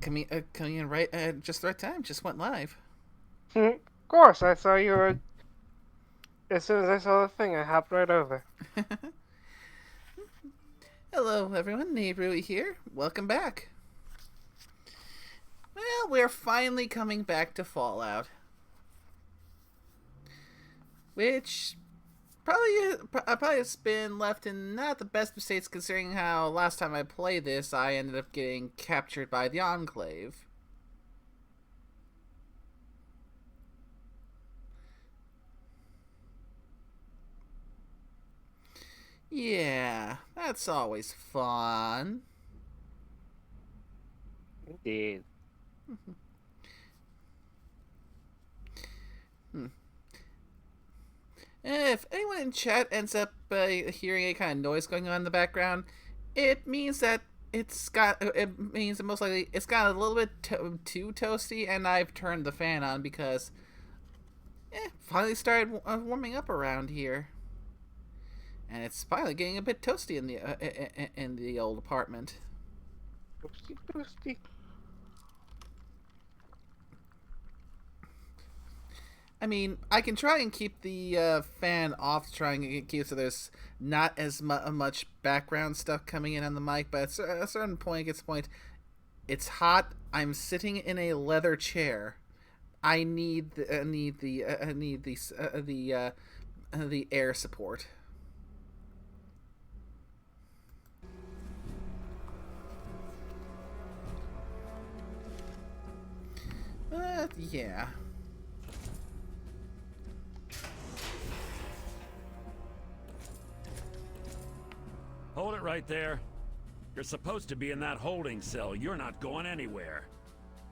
coming in right at just the right time. Just went live. Of course, I saw you were. As soon as I saw the thing, I hopped right over. Hello, everyone. Nehru here. Welcome back. Well, we're finally coming back to Fallout, which probably has been left in not the best of states considering how last time I played this, I ended up getting captured by the enclave. Yeah, that's always fun. Indeed. Hmm. If anyone in chat ends up hearing any kind of noise going on in the background, it means that it means that most likely it's got a little bit too toasty, and I've turned the fan on because finally started warming up around here, and it's finally getting a bit toasty in the old apartment. Oopsie doosty. I mean, I can try and keep the fan off, trying to keep so there's not as much background stuff coming in on the mic. But at a certain point, it gets to the point. It's hot. I'm sitting in a leather chair. I need the air support. But yeah. Hold it right there. You're supposed to be in that holding cell. You're not going anywhere.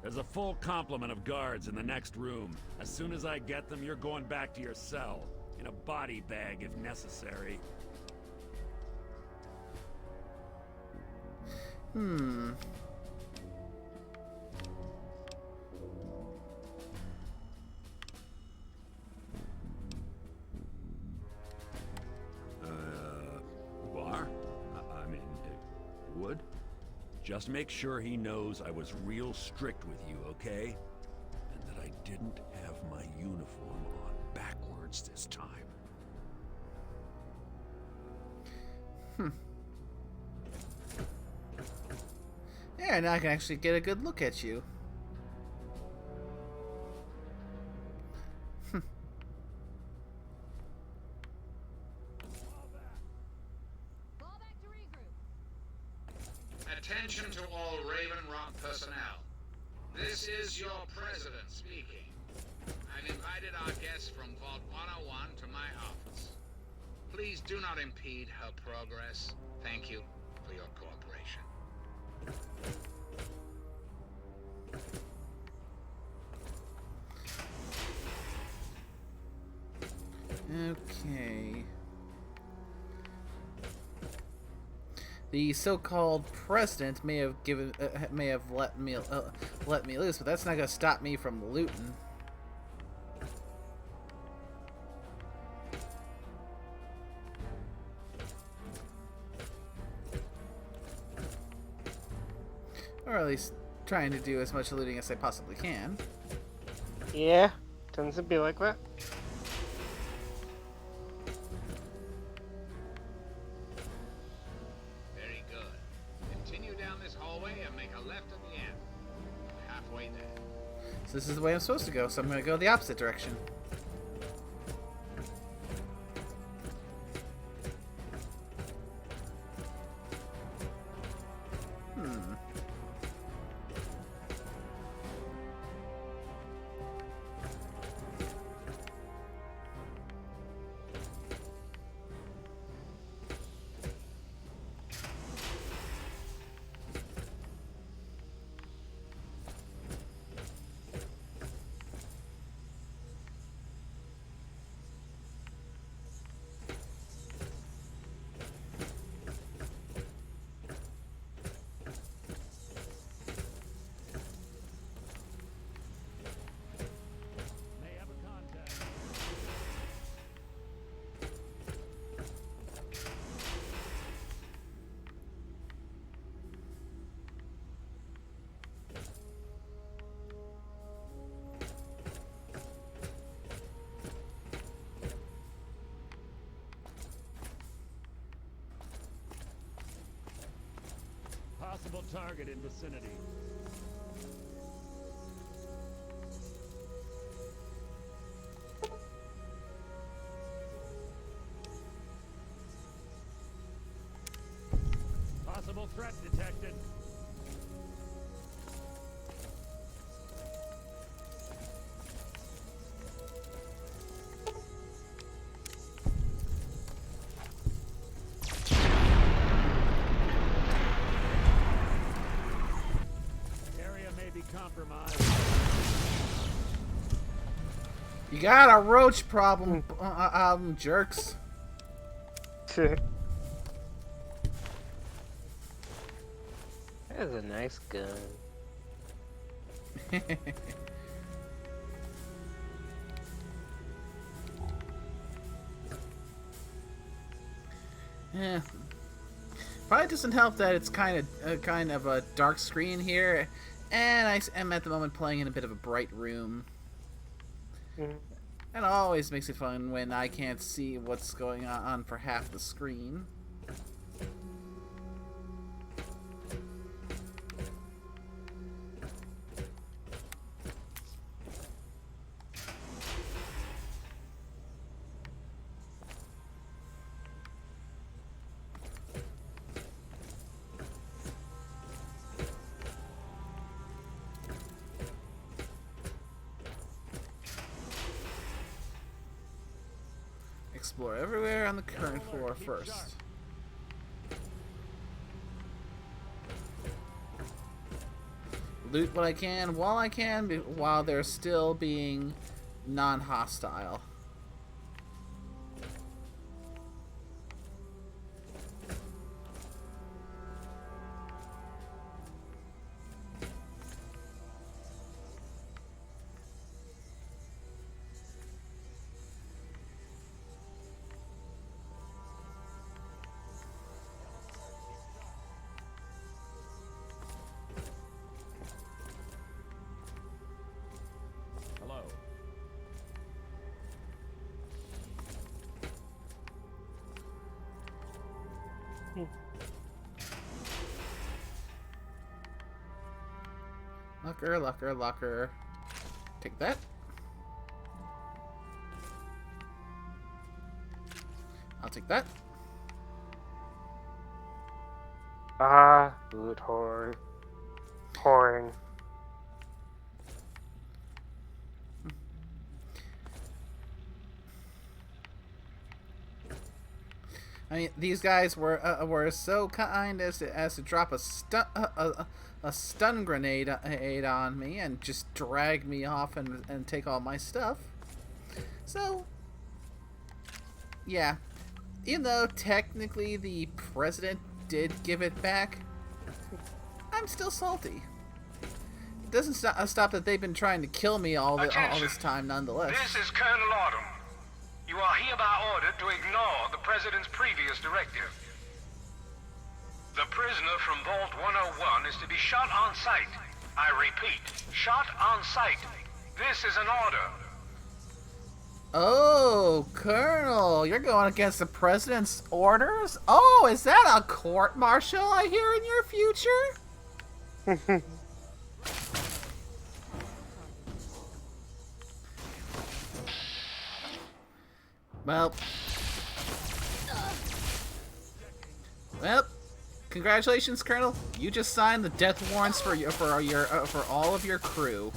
There's a full complement of guards in the next room. As soon as I get them, you're going back to your cell. In a body bag if necessary. Hmm. Bar? I mean, would? Just make sure he knows I was real strict with you, okay? And that I didn't have my uniform on backwards this time. Yeah, now I can actually get a good look at you. Attention to all Raven Rock personnel. This is your president speaking. I've invited our guest from Vault 101 to my office. Please do not impede her progress. Thank you for your cooperation. Okay. The so-called president may have let me loose, but that's not gonna stop me from looting. Or at least trying to do as much looting as I possibly can. Yeah, tends to be like that. Very good. Continue down this hallway and make a left at the end. We're halfway there. So this is the way I'm supposed to go, so I'm gonna go the opposite direction. Hmm. possible target in vicinity. Possible threat detected. Area may be compromised. You got a roach problem, jerks. That is a nice gun. Yeah. Probably doesn't help that it's kind of a dark screen here, and I am at the moment playing in a bit of a bright room. Mm. It always makes it fun when I can't see what's going on for half the screen. Explore everywhere on the current floor first. Loot what I can while I can, while they're still being non-hostile. Hello. Locker, locker, locker. Take that. I'll take that. Loot whoring. I mean, these guys were so kind as to drop a stun grenade on me and just drag me off and take all my stuff. So, yeah, even though technically the president did give it back, I'm still salty. It doesn't stop that they've been trying to kill me all this time, nonetheless. This is Colonel Autumn. You are hereby ordered to ignore the President's previous directive. The prisoner from Vault 101 is to be shot on sight. I repeat, shot on sight. This is an order. Oh, Colonel, you're going against the president's orders? Oh, is that a court-martial I hear in your future? Well, congratulations, Colonel. You just signed the death warrants for all of your crew.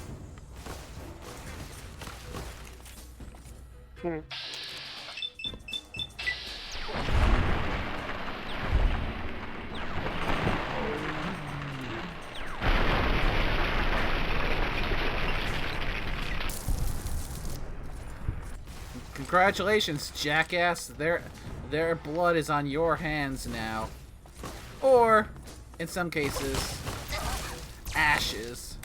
Congratulations, jackass. Their blood is on your hands now. Or, in some cases, ashes.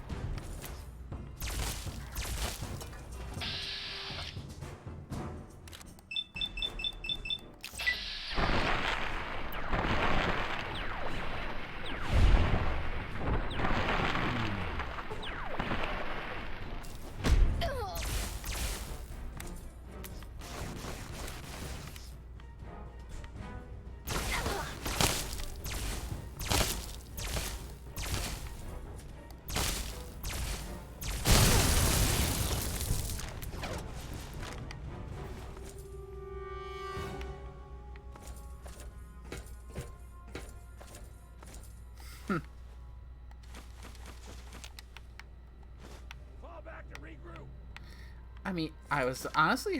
I mean, I was honestly,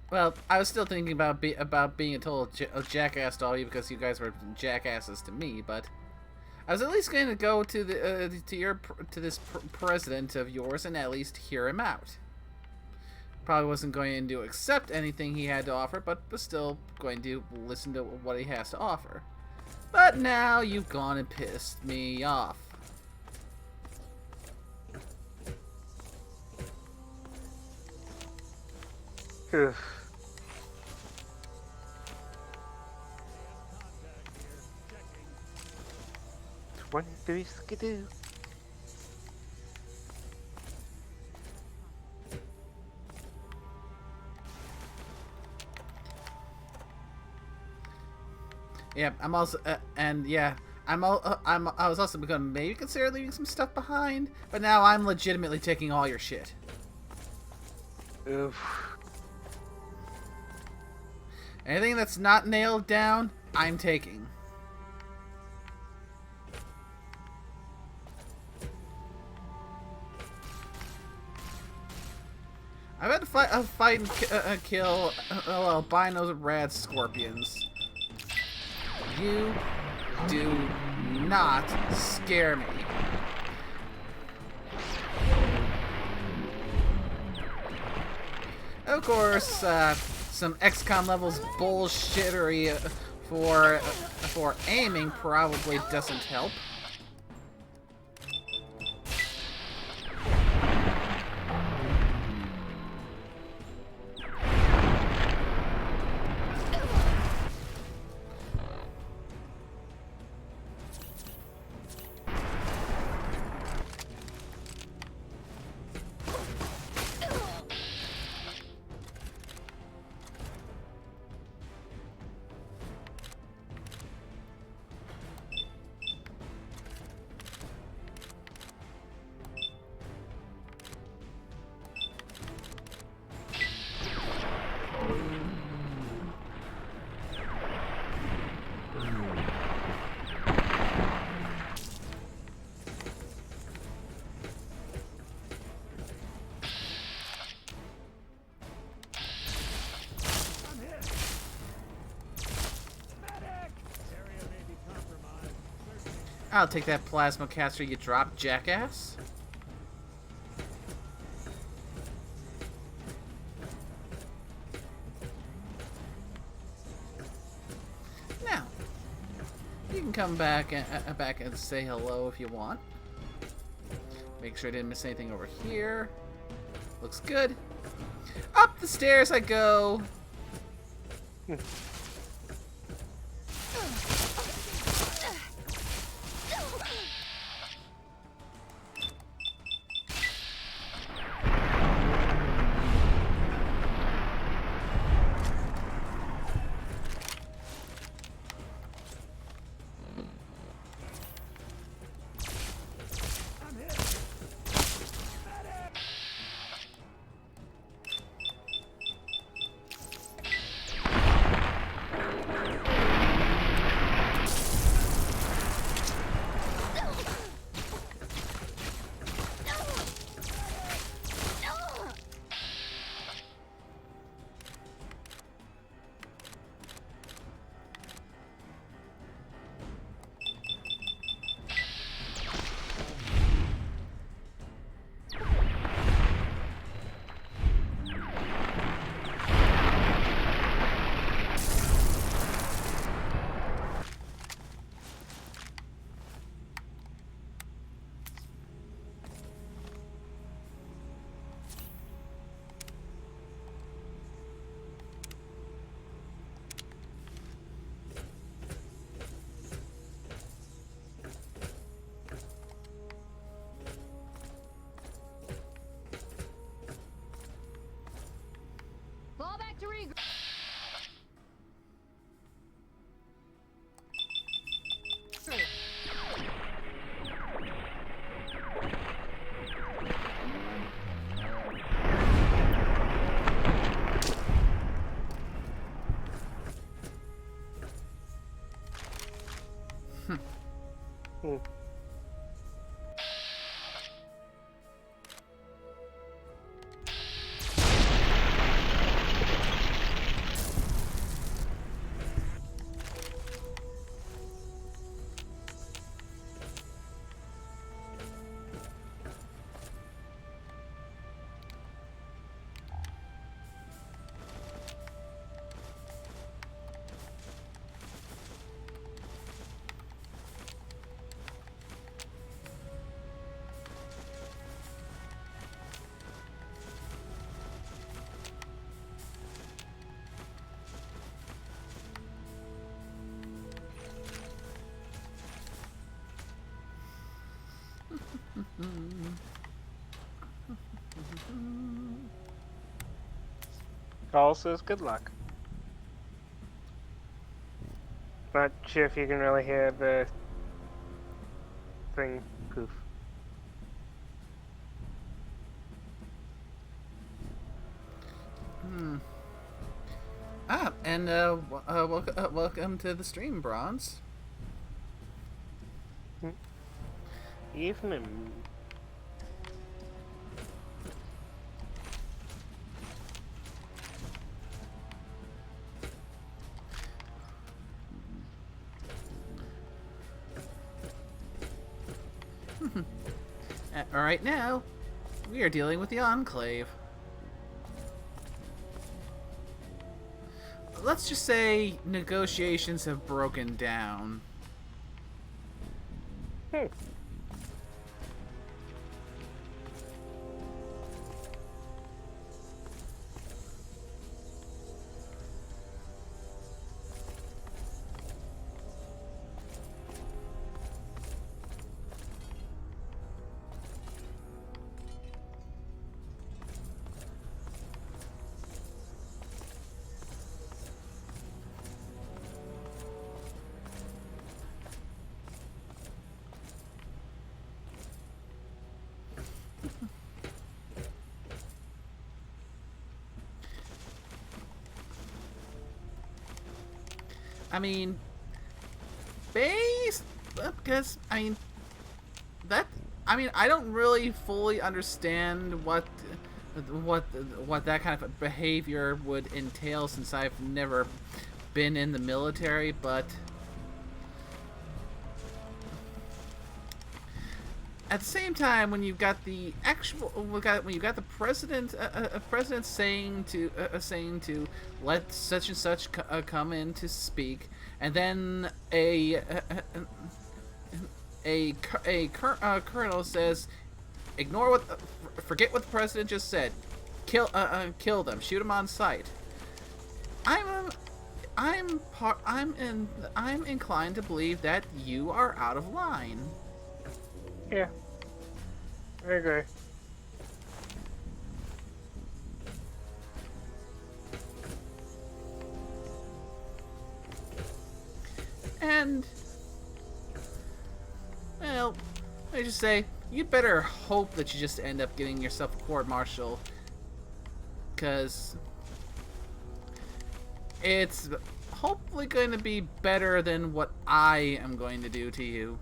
well, I was still thinking about being a total jackass to all you because you guys were jackasses to me. But I was at least going to go to the to this president of yours and at least hear him out. Probably wasn't going to accept anything he had to offer, but was still going to listen to what he has to offer. But now you've gone and pissed me off. One, three, skidoo. Yeah, I'm also, and yeah, I was also going to maybe consider leaving some stuff behind, but now I'm legitimately taking all your shit. Oof. Anything that's not nailed down, I'm taking. I've had to fight and kill albinos, rats, scorpions. You do not scare me. Of course, some XCOM levels bullshittery for aiming probably doesn't help. I'll take that plasma caster you dropped, jackass. Now, you can come back and say hello if you want. Make sure I didn't miss anything over here. Looks good. Up the stairs I go. Fall back to regroup. Call says good luck. Not sure if you can really hear the thing poof. And welcome to the stream, Bronze. Evening. Alright, now, we are dealing with the enclave. Let's just say negotiations have broken down. I mean, because I don't really fully understand what that kind of behavior would entail, since I've never been in the military, but at the same time, when you've got the president saying to let such and such come in to speak, and then a colonel says, forget what the president just said, kill them, shoot them on sight. I'm inclined to believe that you are out of line. Yeah. I agree. And, well, I just say, you'd better hope that you just end up getting yourself a court-martial, because it's hopefully going to be better than what I am going to do to you.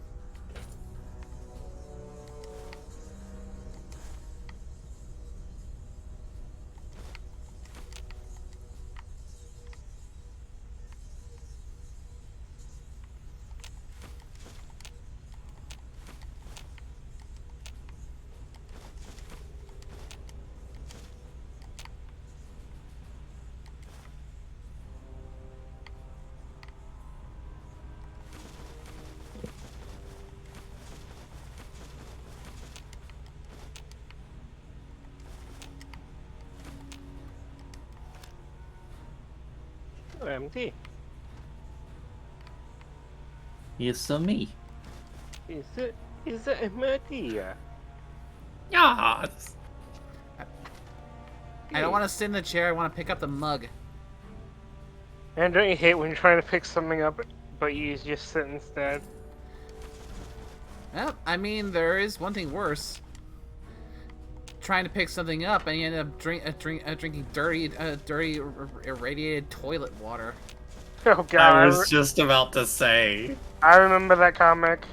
OMG. It's me. Is it empty? Yes. I don't want to sit in the chair, I want to pick up the mug. And don't you hate when you're trying to pick something up, but you just sit instead? Well, I mean, there is one thing worse. Trying to pick something up and you end up drinking dirty irradiated toilet water. Oh god. I was just about to say. I remember that comic.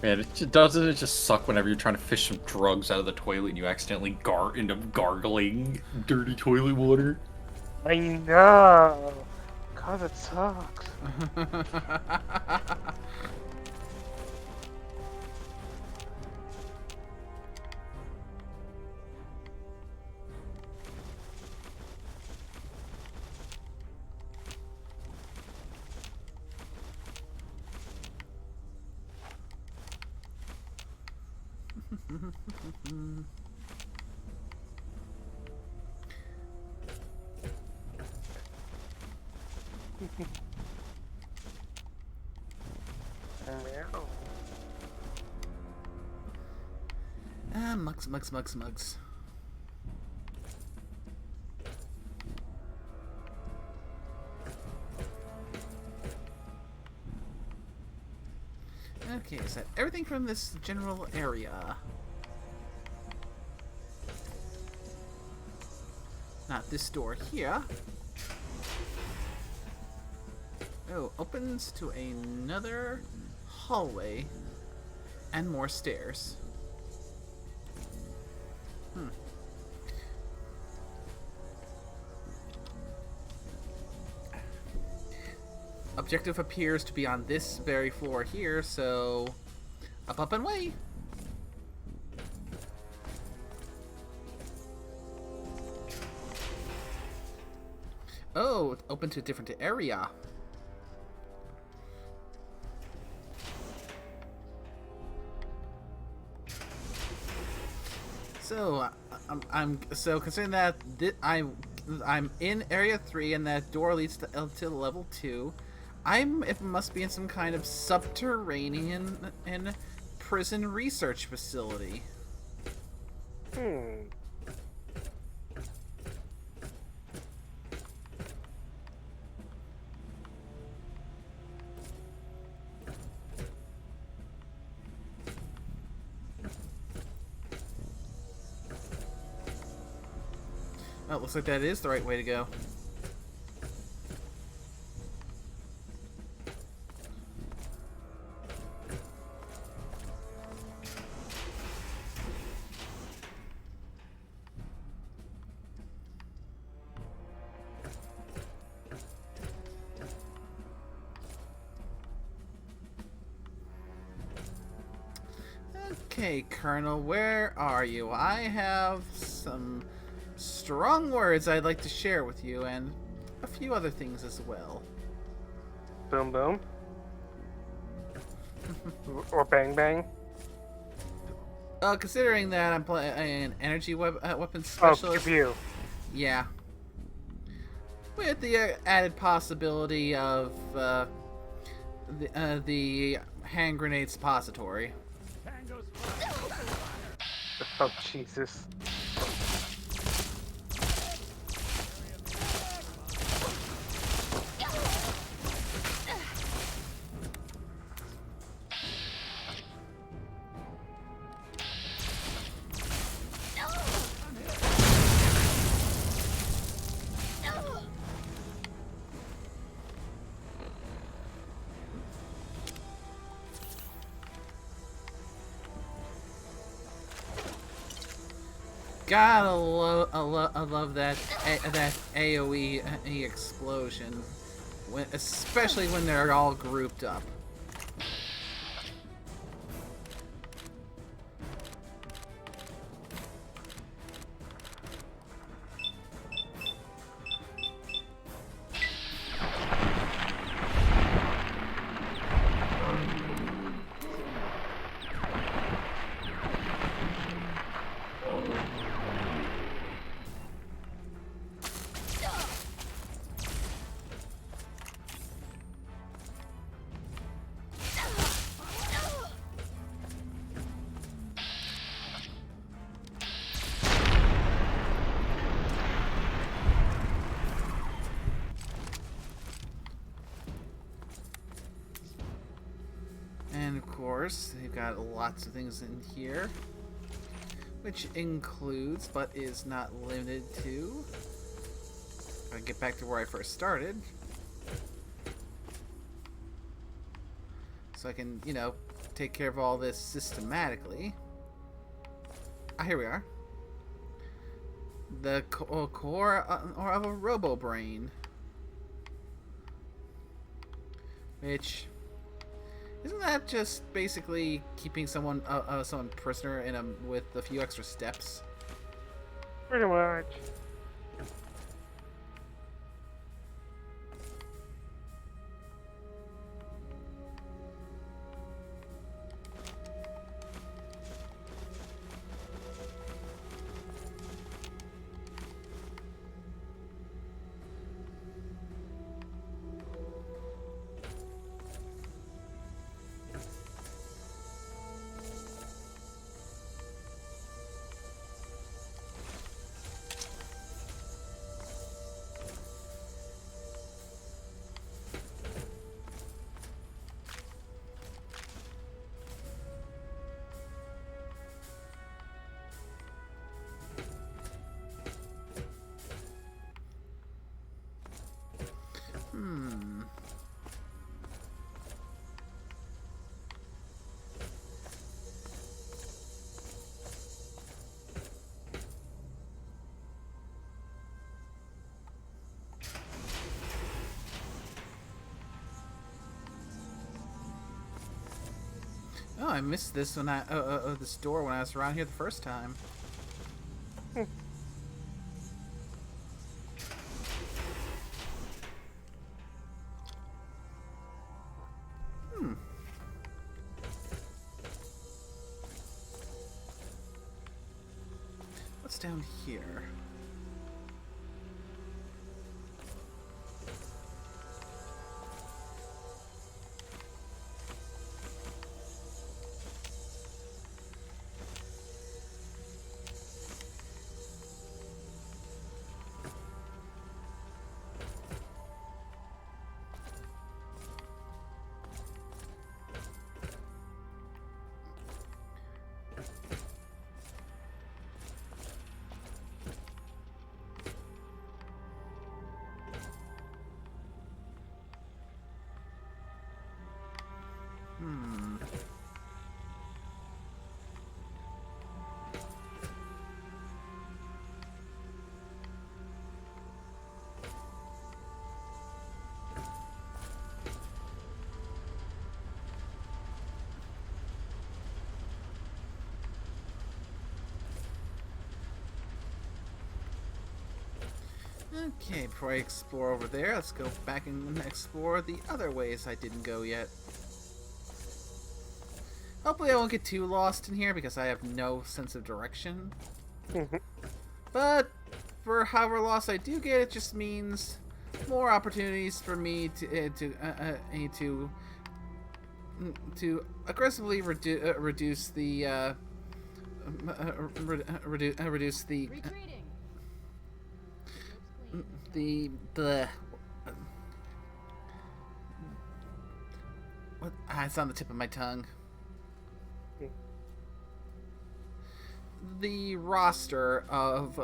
Man, doesn't it just suck whenever you're trying to fish some drugs out of the toilet and you accidentally end up gargling dirty toilet water? I know. God, that sucks. Meow. Mugs. Okay, is that everything from this general area? Not this door here. Oh, opens to another hallway and more stairs. Objective appears to be on this very floor here, so up and away. Oh, open to a different area. So I'm so considering that I'm in area 3 and that door leads to level 2. It must be in some kind of subterranean prison research facility. Oh, it looks like that is the right way to go. Okay, Colonel, where are you? I have some strong words I'd like to share with you, and a few other things as well. Boom boom. Or bang bang. Considering that I'm an energy weapons Oh, specialist, pew. yeah, with the added possibility of the hand grenade suppository. Oh, Jesus. Gotta love that AOE explosion, especially when they're all grouped up. And of course, they've got lots of things in here, which includes, but is not limited to, I'll get back to where I first started, so I can, you know, take care of all this systematically. Ah, here we are. The core of a robo-brain, which... Isn't that just basically keeping someone prisoner with a few extra steps? Pretty much. Oh, I missed this when this door when I was around here the first time. What's down here? Okay, before I explore over there, let's go back and explore the other ways I didn't go yet. Hopefully I won't get too lost in here because I have no sense of direction. But for however lost I do get, it just means more opportunities for me to aggressively reduce the reduce the Retreating. what? It's on the tip of my tongue. The roster of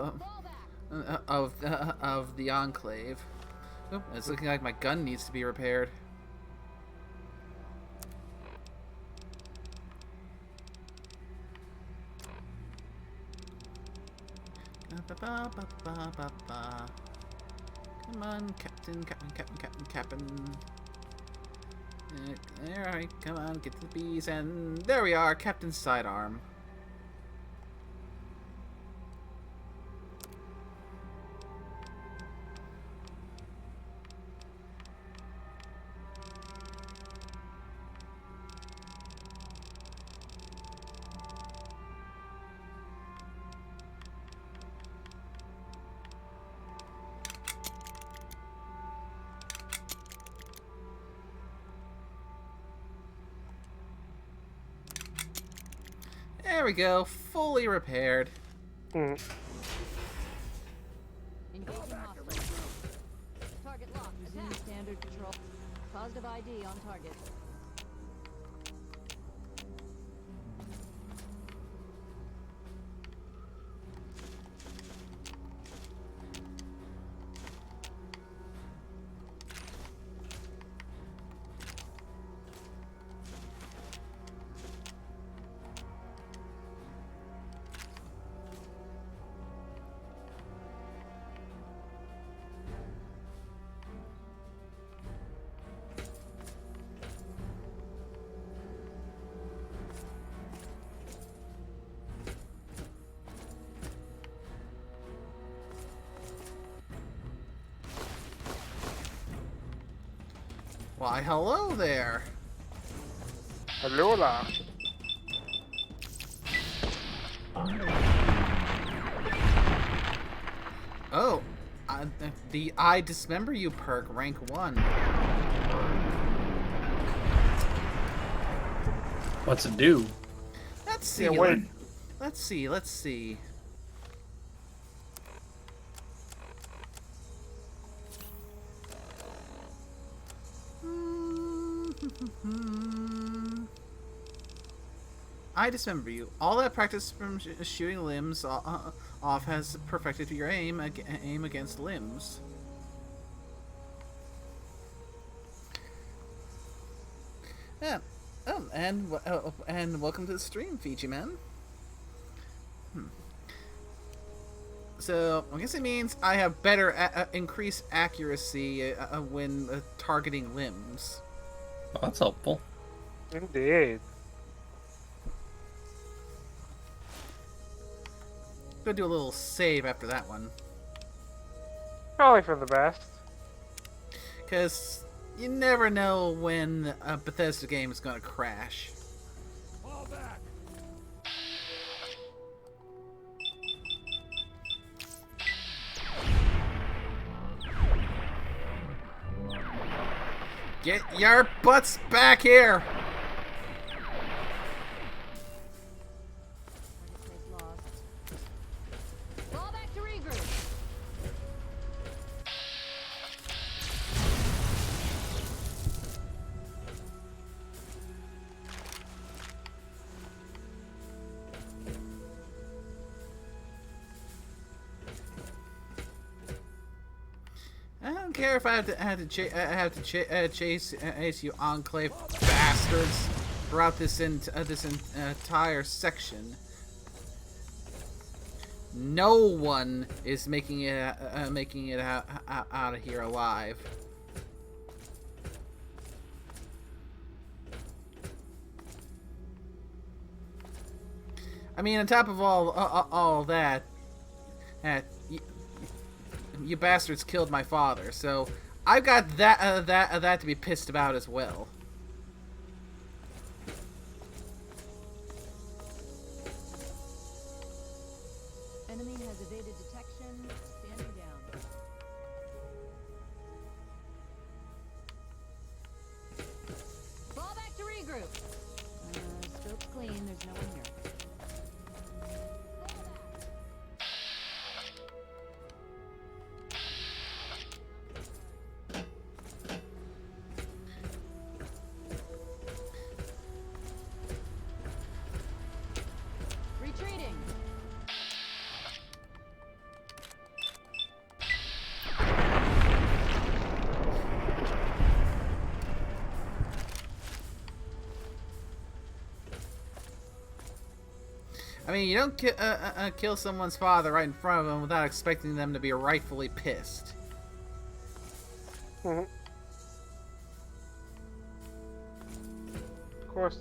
the enclave. Oh, it's looking like my gun needs to be repaired. Come on, Captain. Alright, come on, get to the bees, and there we are, Captain's sidearm. There we go, fully repaired. Engaging hostile. Target locked. Resume standard patrol. Positive ID on target. Why, hello there. Alola. Oh, the I Dismember You perk, rank 1. What's it do? Let's see. Yeah, wait. Let's see. I Dismember You. All that practice from shooting limbs off has perfected your aim against limbs. Yeah. Oh, and welcome to the stream, Fiji Man. So I guess it means I have better increased accuracy when targeting limbs. Oh, that's helpful. Indeed. Gonna do a little save after that one. Probably for the best. Because you never know when a Bethesda game is gonna crash. Fall back. Get your butts back here! Place lost. Fall back to regroup. I don't care if I chase you enclave bastards throughout this entire section. No one is making it out of here alive. I mean, on top of all that, you bastards killed my father, so I've got that to be pissed about as well. Enemy has evaded detection. Standing down. Fall back to regroup. Scope's clean. There's no one here. Retreating. I mean, you don't kill someone's father right in front of them without expecting them to be rightfully pissed. Mhm. Of course.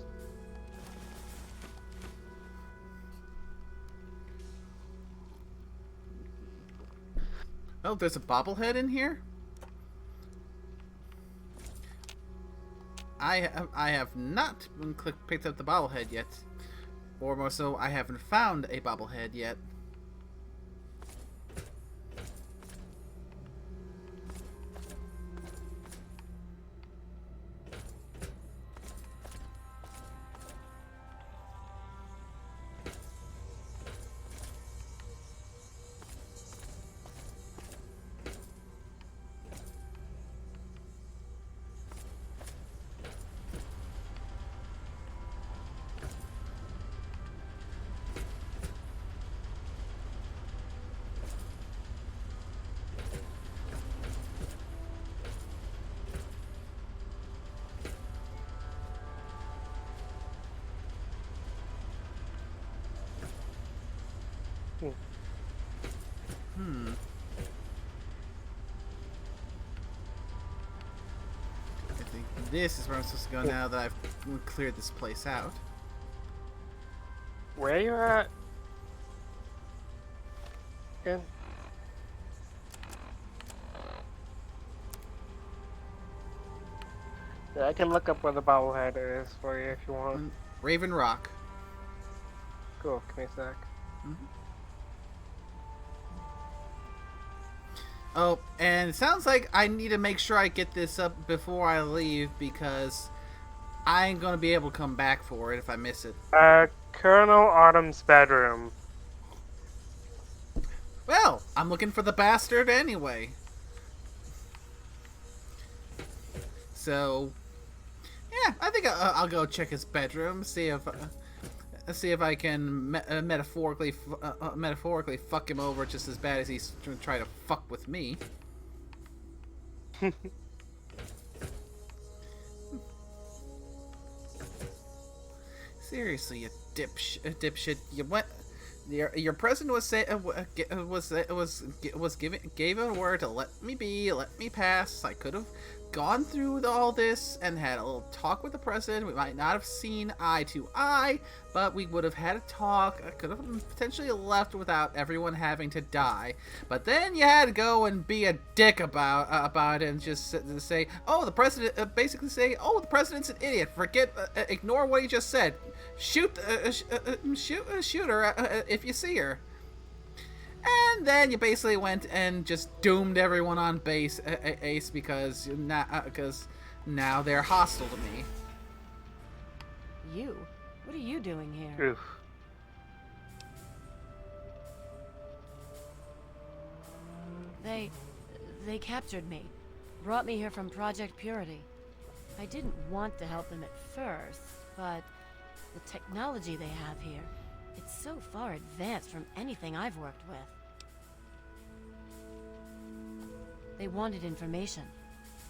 Oh, there's a bobblehead in here? I have not picked up the bobblehead yet. Or more so, I haven't found a bobblehead yet. I think this is where I'm supposed to go now that I've cleared this place out. Where you at? Again? Yeah, I can look up where the bobblehead is for you if you want. Raven Rock. Cool, give me a sec. Oh, and it sounds like I need to make sure I get this up before I leave because I ain't gonna be able to come back for it if I miss it. Colonel Autumn's bedroom. Well, I'm looking for the bastard anyway. So, yeah, I think I'll go check his bedroom, see if I can metaphorically fuck him over just as bad as he's trying to fuck with me. Seriously, you dipshit! You went. Your president gave a word to let me be, let me pass. I could have gone through all this and had a little talk with the president, we might not have seen eye to eye, but we would have had a talk. I could have potentially left without everyone having to die. But then you had to go and be a dick about it and just say, oh, the president, basically say, oh, the president's an idiot. Ignore what he just said. Shoot her if you see her. And then you basically went and just doomed everyone on base, Ace, because now they're hostile to me. You? What are you doing here? Oof. They captured me. Brought me here from Project Purity. I didn't want to help them at first, but the technology they have here, it's so far advanced from anything I've worked with. They wanted information.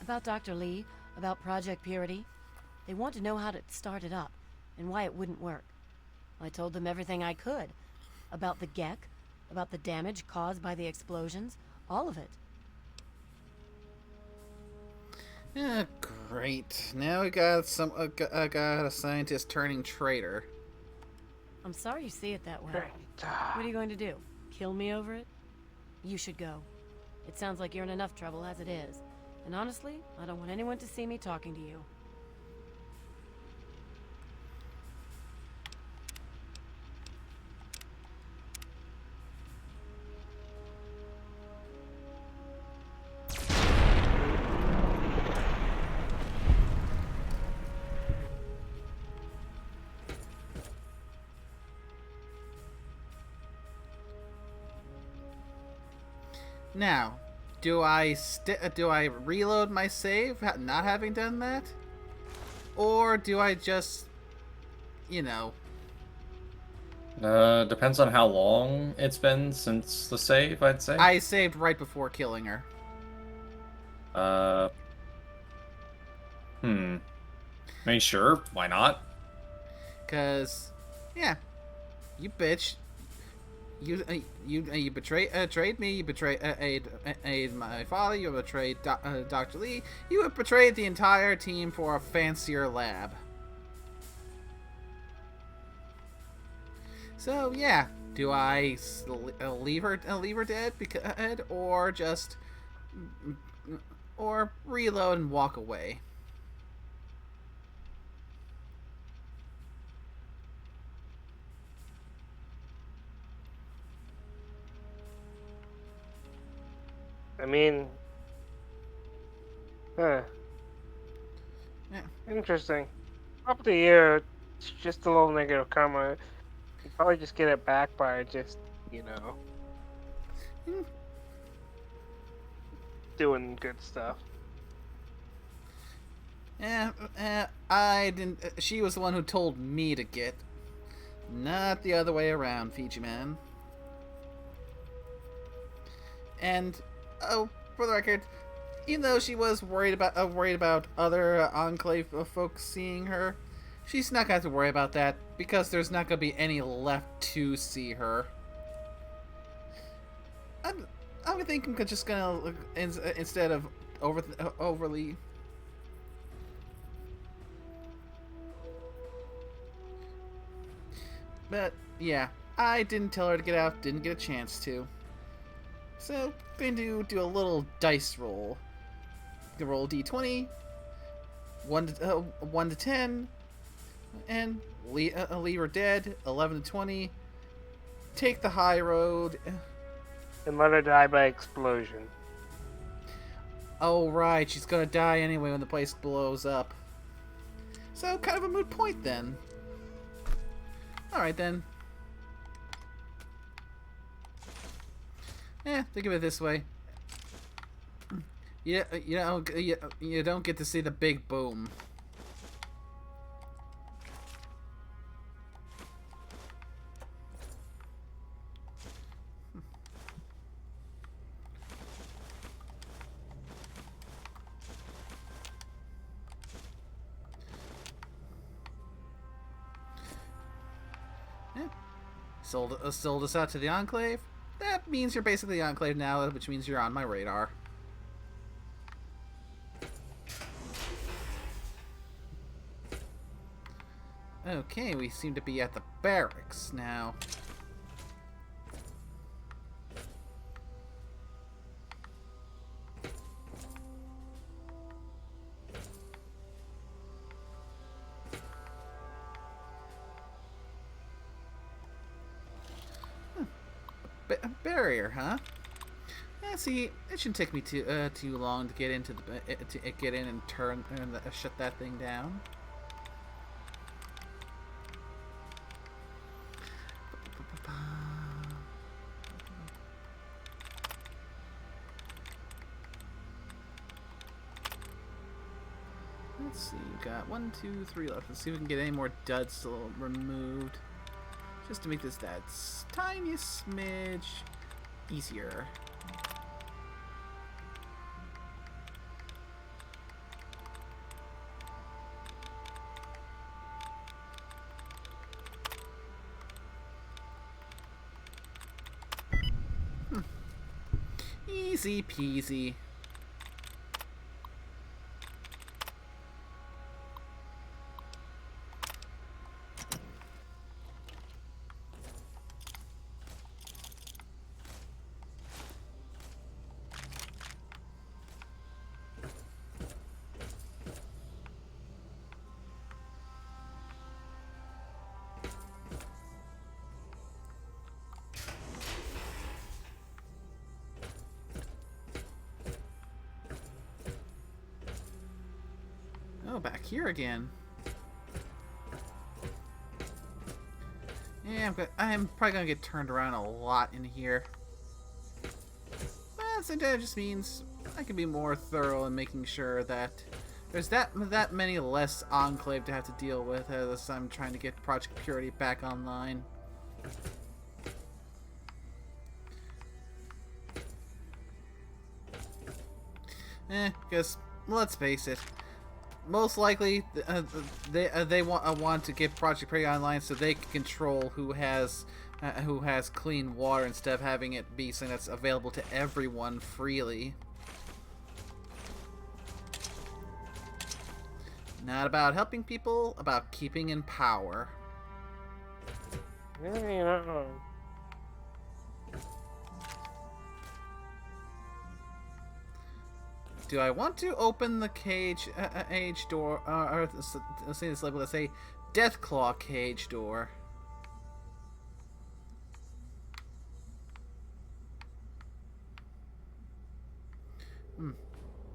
About Dr. Lee, about Project Purity. They want to know how to start it up, and why it wouldn't work. I told them everything I could. About the Gek, about the damage caused by the explosions, all of it. Yeah, great. Now we got got a scientist turning traitor. I'm sorry you see it that way. Great. What are you going to do? Kill me over it? You should go. It sounds like you're in enough trouble as it is. And honestly, I don't want anyone to see me talking to you. Now, do I reload my save, not having done that? Or do I just, Depends on how long it's been since the save, I'd say. I saved right before killing her. I mean, sure, why not? Cause, yeah, you bitch. You betrayed me. You betrayed my father. You betrayed Dr. Lee. You have betrayed the entire team for a fancier lab. So yeah, do I leave her dead or just reload and walk away? I mean, Yeah. interesting. Up to you, it's just a little negative karma. You probably just get it back by just, doing good stuff. I didn't. She was the one who told me to get, not the other way around, Fiji Man. And for the record, even though she was worried about other Enclave folks seeing her, she's not going to have to worry about that because there's not going to be any left to see her. I think I'm just gonna instead of overly. But yeah, I didn't tell her to get out. Didn't get a chance to. So, going to do a little dice roll. You roll d20, 1 to 10, and leave her dead. 11 to 20. Take the high road. And let her die by explosion. Oh right, she's gonna die anyway when the place blows up. So, kind of a moot point then. All right then. Think of it this way. You don't get to see the big boom. Sold us out to the Enclave. That means you're basically the Enclave now, which means you're on my radar. Okay, we seem to be at the barracks now. A barrier, huh? Yeah, see, it shouldn't take me too long to get into the to get in and turn and shut that thing down. Let's see, we've got 1, 2, 3 left. Let's see if we can get any more duds removed. Just to make this that tiny smidge easier. Easy peasy. Oh, back here again. Yeah, I'm probably gonna get turned around a lot in here. But sometimes it just means I can be more thorough in making sure that there's that many less enclave to have to deal with as I'm trying to get Project Purity back online. Because let's face it. Most likely, they want to get Project Prey online so they can control who has clean water instead of having it be something that's available to everyone freely. Not about helping people, about keeping in power. Yeah, you're not wrong. Do I want to open the cage door, or let's say this label, let's say Deathclaw cage door?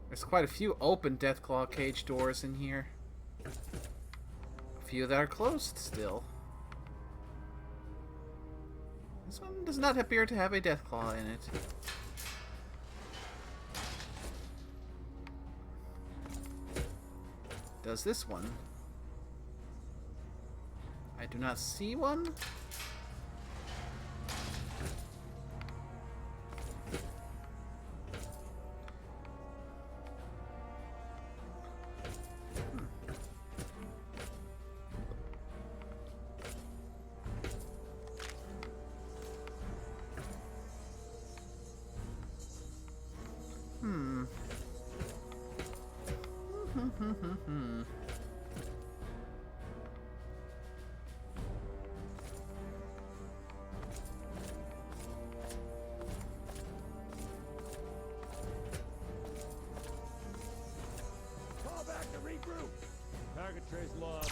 There's quite a few open Deathclaw cage doors in here. A few that are closed still. This one does not appear to have a Deathclaw in it. Does this one? I do not see one. Fall back to regroup. Target trace lost.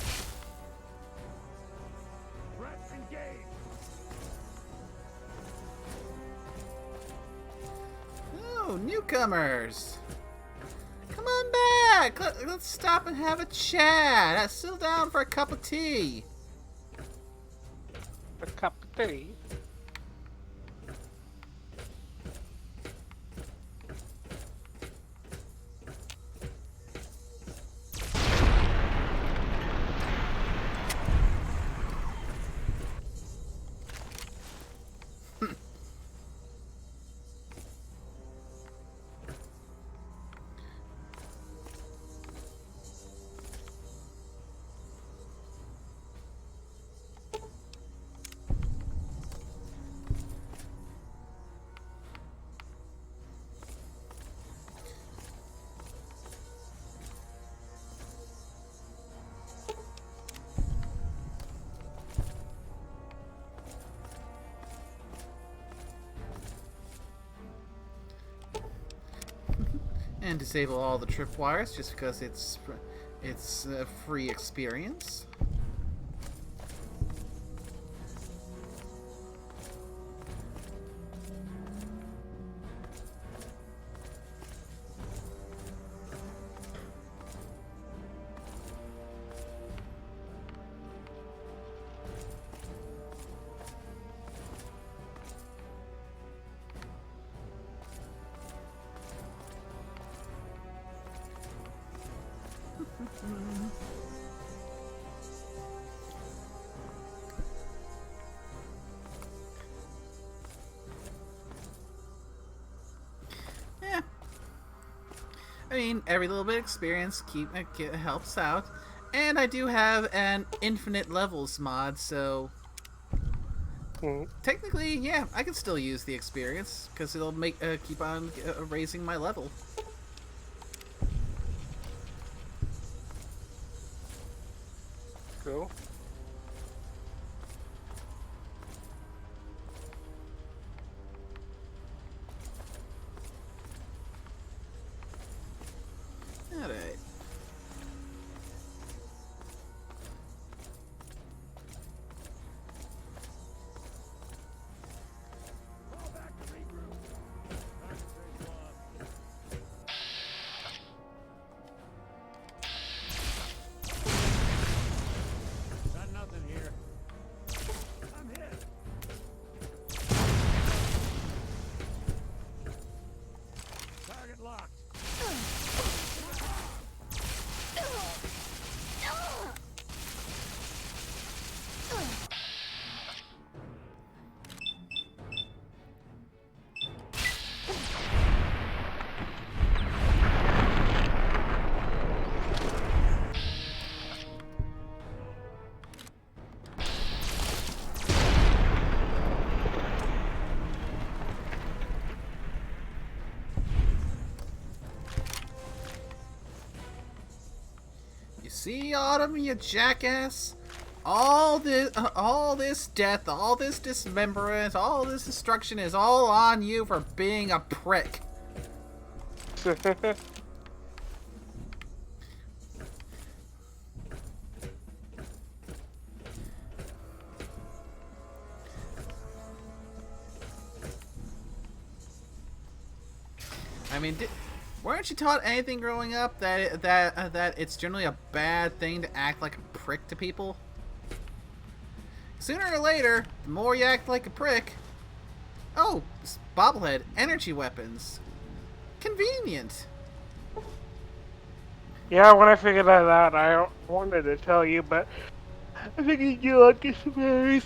Threat engaged. Oh, newcomers! Come on back! Let's stop and have a chat. Sit down for a cup of tea. A cup of tea. And disable all the tripwires just because it's a free experience. Yeah. I mean, every little bit of experience helps out. And I do have an infinite levels mod, so technically, yeah, I can still use the experience because it'll make keep on raising my level. Cool. Alright. Got nothing here. I'm hit. Target locked. You see, Autumn, you jackass? All this death, all this dismemberment, all this destruction is all on you for being a prick. I mean, weren't you taught anything growing up that it's generally a bad thing to act like a prick to people? Sooner or later, the more you act like a prick... Oh, bobblehead, energy weapons. Convenient. Yeah, when I figured that out, I wanted to tell you, but I figured you like it some.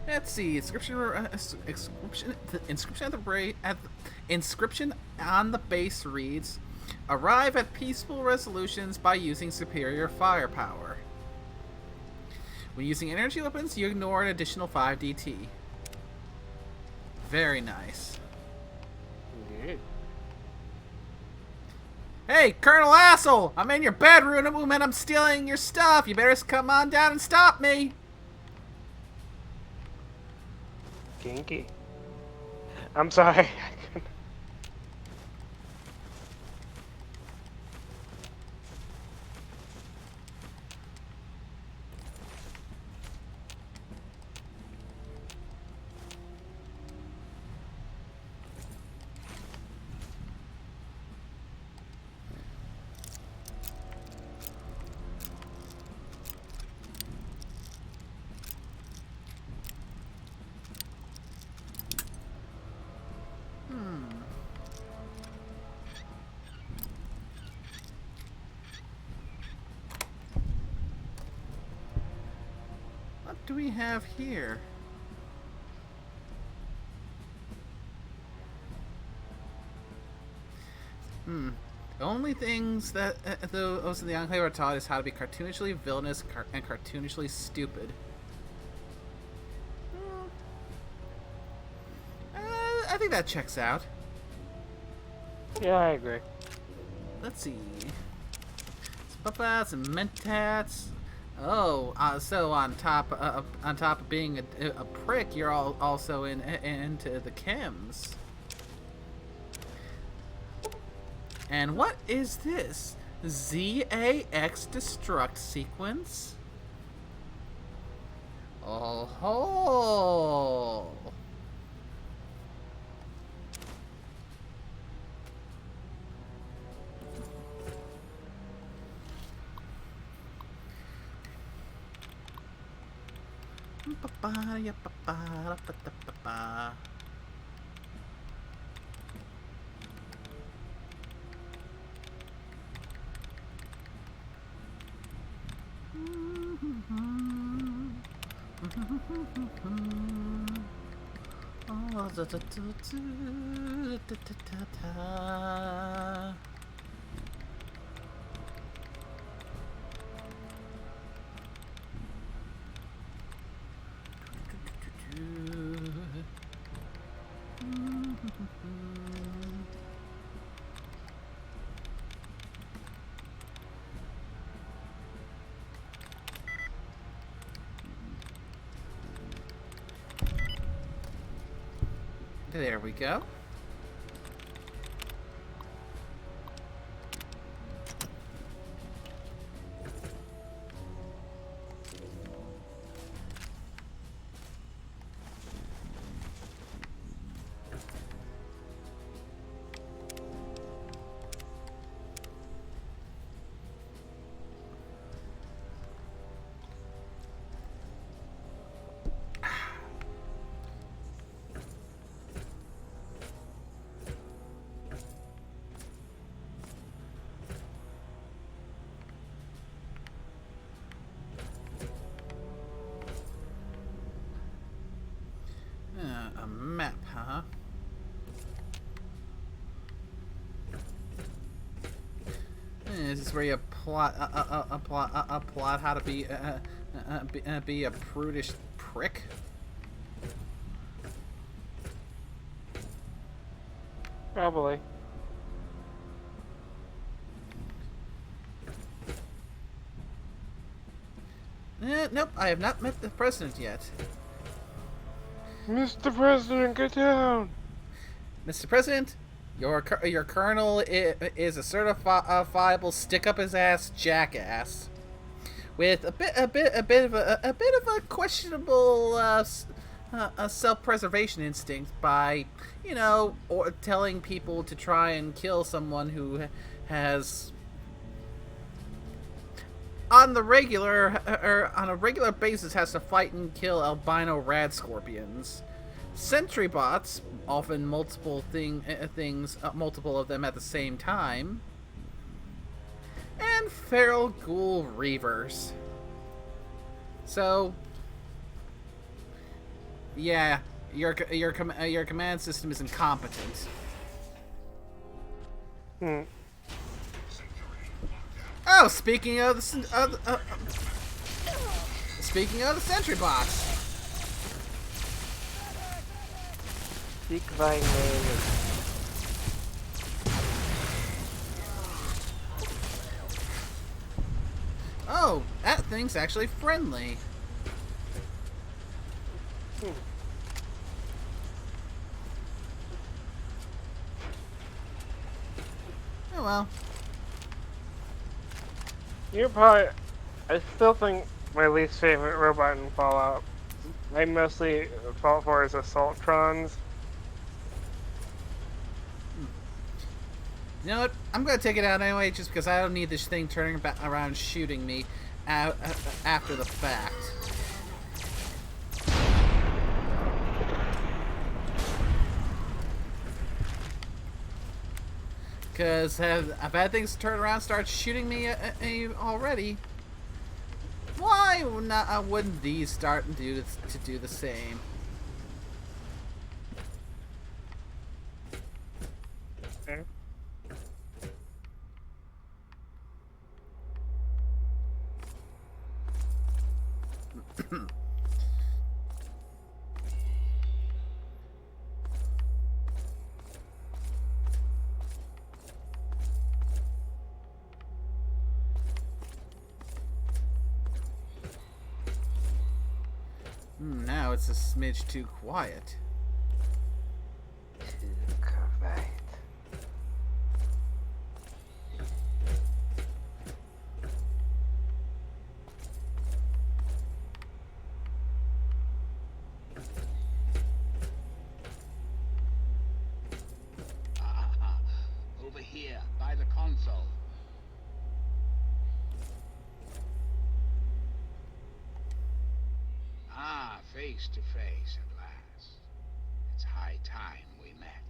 Let's see. Inscription on the base reads: "Arrive at peaceful resolutions by using superior firepower. When using energy weapons, you ignore an additional 5 DT." Very nice. Hey, Colonel Asshole! I'm in your bedroom and I'm stealing your stuff. You better come on down and stop me. Kinky. I'm sorry. What do we have here? The only things that those in the Enclave are taught is how to be cartoonishly villainous and cartoonishly stupid. I think that checks out. Yeah, I agree. Let's see. Some puppets and mentats. Oh, so on top of being a prick, you're also into the chems. And what is this? ZAX destruct sequence? Oh ho! There we go. A map, huh? This is where you plot how to be a prudish prick. Probably. Nope, I have not met the president yet. Mr. President, get down! Mr. President, your colonel is a certifiable stick-up-his-ass jackass with a bit of a questionable self-preservation instinct by, you know, or telling people to try and kill someone who has on a regular basis has to fight and kill albino rad scorpions. Sentry bots, often multiple multiple of them at the same time, and feral ghoul reavers. So, yeah, your command system is incompetent. Oh, speaking of the sentry bots. Speak thy name. Oh, that thing's actually friendly. Oh well. You're probably... I still think my least favorite robot in Fallout, I mostly fought for is Assaultrons. You know what? I'm gonna take it out anyway, just because I don't need this thing turning around shooting me out after the fact. Because I've had things turn around, start shooting me already. Why wouldn't these start to do the same? Okay. Now it's a smidge too quiet. face to face at last. It's high time we met.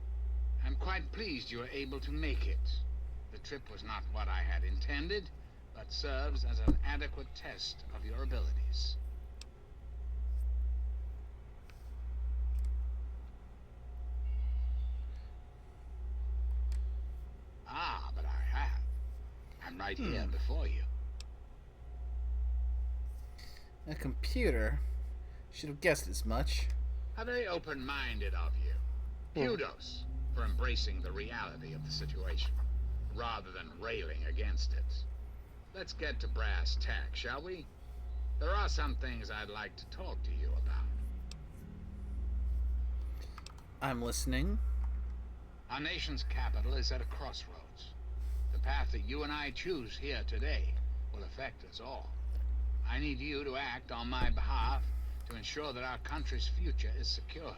I'm quite pleased you were able to make it. The trip was not what I had intended, but serves as an adequate test of your abilities. Ah, but I have. I'm right here before you. A computer. Should have guessed as much. How very open-minded of you. Kudos for embracing the reality of the situation, rather than railing against it. Let's get to brass tacks, shall we? There are some things I'd like to talk to you about. I'm listening. Our nation's capital is at a crossroads. The path that you and I choose here today will affect us all. I need you to act on my behalf to ensure that our country's future is secured.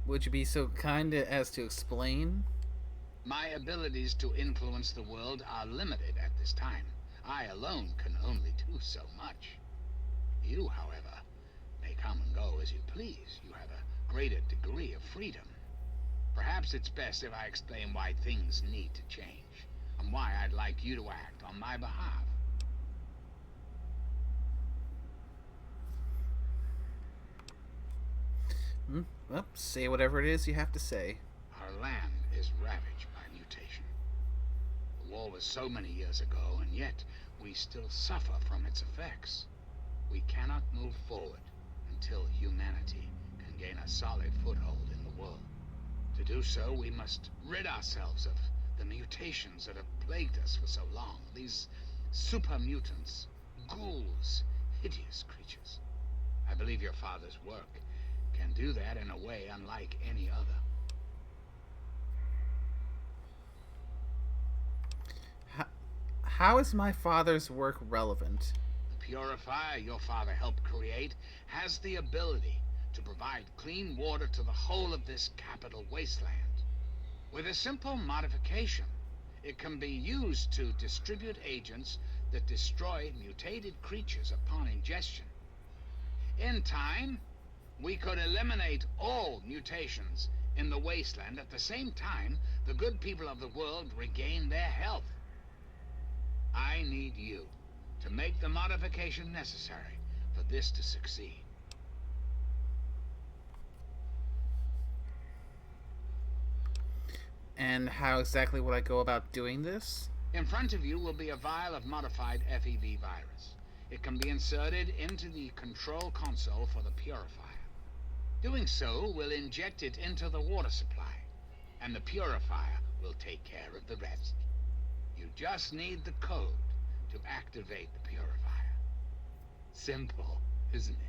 Would you be so kind as to explain? My abilities to influence the world are limited at this time. I alone can only do so much. You, however, may come and go as you please. You have a greater degree of freedom. Perhaps it's best if I explain why things need to change, and why I'd like you to act on my behalf. Well, say whatever it is you have to say. Our land is ravaged by mutation. The war was so many years ago, and yet we still suffer from its effects. We cannot move forward until humanity can gain a solid foothold in the world. To do so, we must rid ourselves of the mutations that have plagued us for so long. These super mutants, ghouls, hideous creatures. I believe your father's work can do that in a way unlike any other. How is my father's work relevant? The purifier your father helped create has the ability to provide clean water to the whole of this capital wasteland. With a simple modification, it can be used to distribute agents that destroy mutated creatures upon ingestion. In time, we could eliminate all mutations in the wasteland. At the same time, the good people of the world regain their health. I need you to make the modification necessary for this to succeed. And how exactly would I go about doing this? In front of you will be a vial of modified FEV virus. It can be inserted into the control console for the purifier. Doing so will inject it into the water supply, and the purifier will take care of the rest. You just need the code to activate the purifier. Simple, isn't it?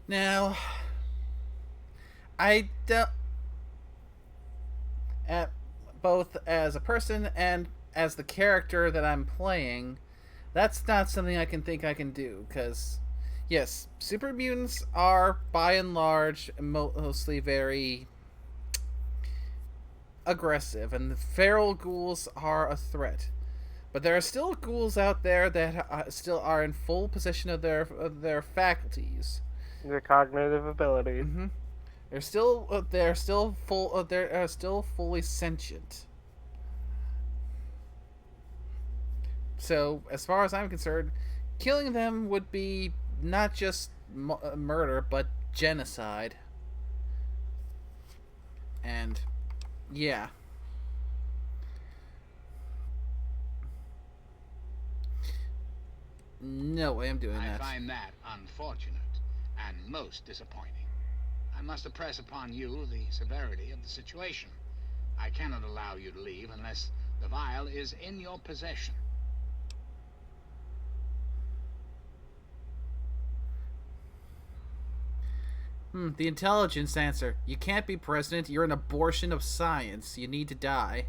Now, I don't... both as a person and as the character that I'm playing, that's not something I can think I can do, because, yes, super mutants are, by and large, mostly very aggressive, and the feral ghouls are a threat. But there are still ghouls out there that still are in full possession of their faculties. Their cognitive abilities. They're still fully sentient. So, as far as I'm concerned, killing them would be not just murder, but genocide. And yeah. No way I'm doing that. I find that unfortunate and most disappointing. I must impress upon you the severity of the situation. I cannot allow you to leave unless the vial is in your possession. The intelligence answer. You can't be president. You're an abortion of science. You need to die.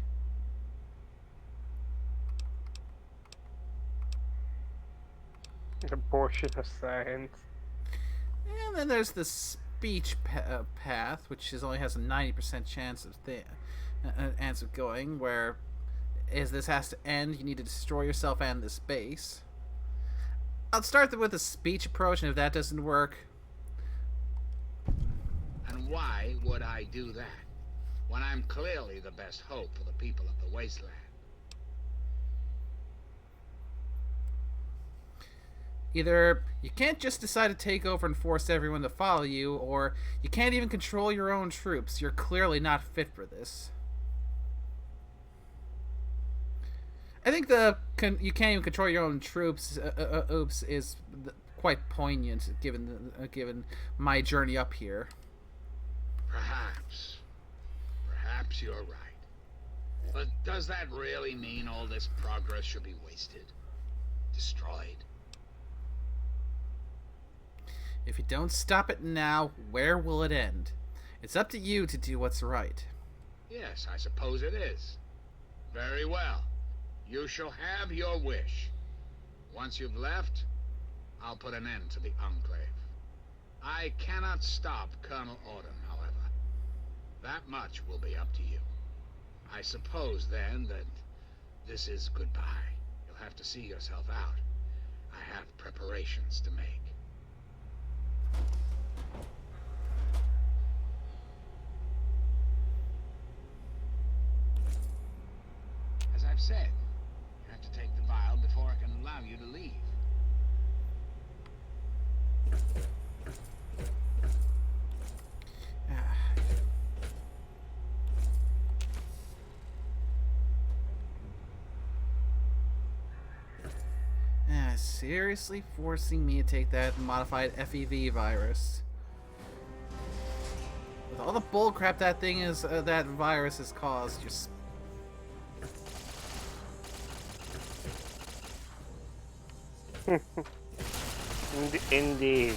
Abortion of science. And then there's the speech path, which only has a 90% chance of going, where as this has to end, you need to destroy yourself and this base. I'll start with the speech approach, and if that doesn't work... And why would I do that, when I'm clearly the best hope for the people of the Wasteland? Either you can't just decide to take over and force everyone to follow you, or you can't even control your own troops. You're clearly not fit for this. I think you can't even control your own troops. Is quite poignant given my journey up here. Perhaps you're right. But does that really mean all this progress should be wasted? Destroyed? If you don't stop it now, where will it end? It's up to you to do what's right. Yes, I suppose it is. Very well. You shall have your wish. Once you've left, I'll put an end to the enclave. I cannot stop Colonel Auden, however. That much will be up to you. I suppose, then, that this is goodbye. You'll have to see yourself out. I have preparations to make. As I've said, you have to take the vial before I can allow you to leave. Seriously forcing me to take that modified FEV virus. With all the bullcrap that thing is, that virus has caused, just... Indeed.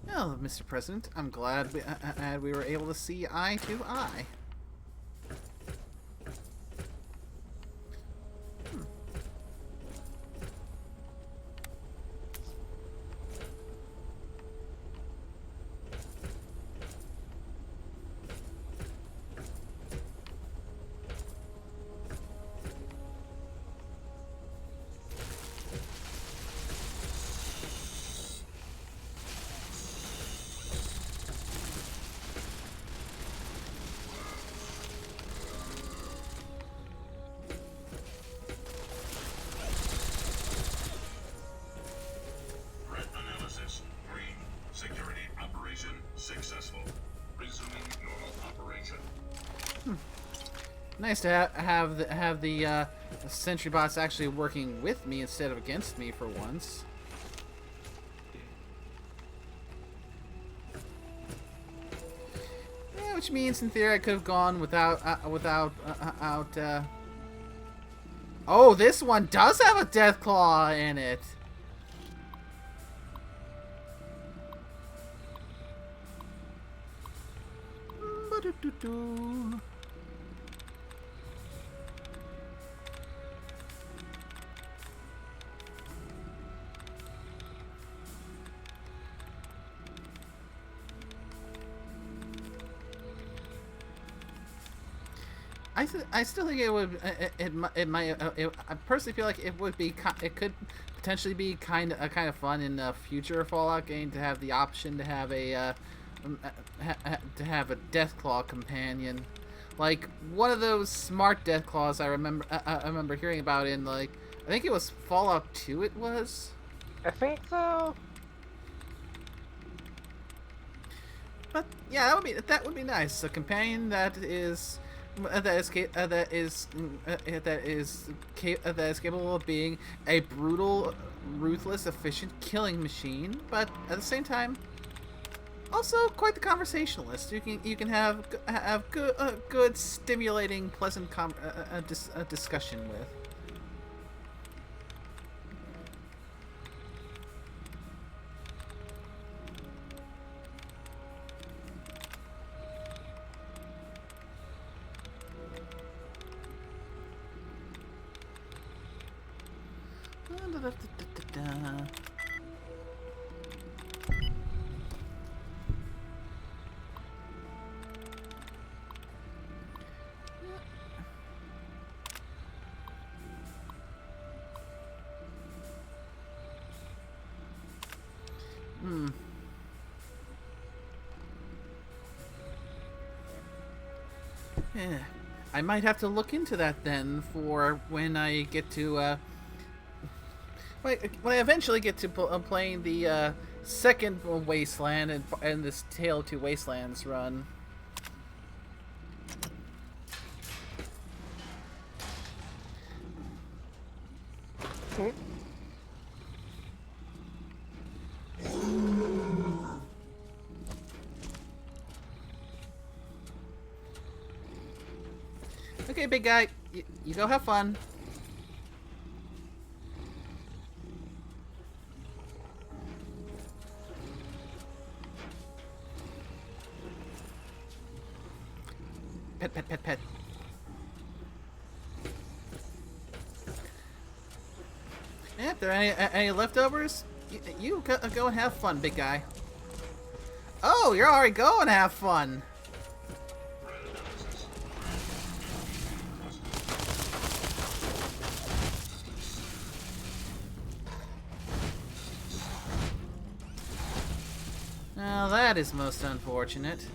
Well, Mr. President, I'm glad we were able to see eye to eye. Successful. Resuming normal operation. Nice to have the sentry bots actually working with me instead of against me for once. Yeah, which means in theory I could have gone without. Oh, this one does have a death claw in it. I still think it would. It might. I personally feel like it would be. It could potentially be kind of fun in a future Fallout game to have the option to have a Deathclaw companion, like one of those smart Deathclaws I remember hearing about in, like, I think it was Fallout 2. It was. I think so. But yeah, that would be nice. A companion that is that is capable of being a brutal, ruthless, efficient killing machine, but at the same time, also quite the conversationalist. You can have good, stimulating, pleasant discussion with. Yeah. I might have to look into that then for when I get to, when I eventually get to playing the second Wasteland and this Tale to Wastelands run. Okay, big guy, you go have fun. Pet, pet, pet, pet. Yeah, if there are any leftovers, you go and have fun, big guy. Oh, you're already going to have fun. Now that is most unfortunate.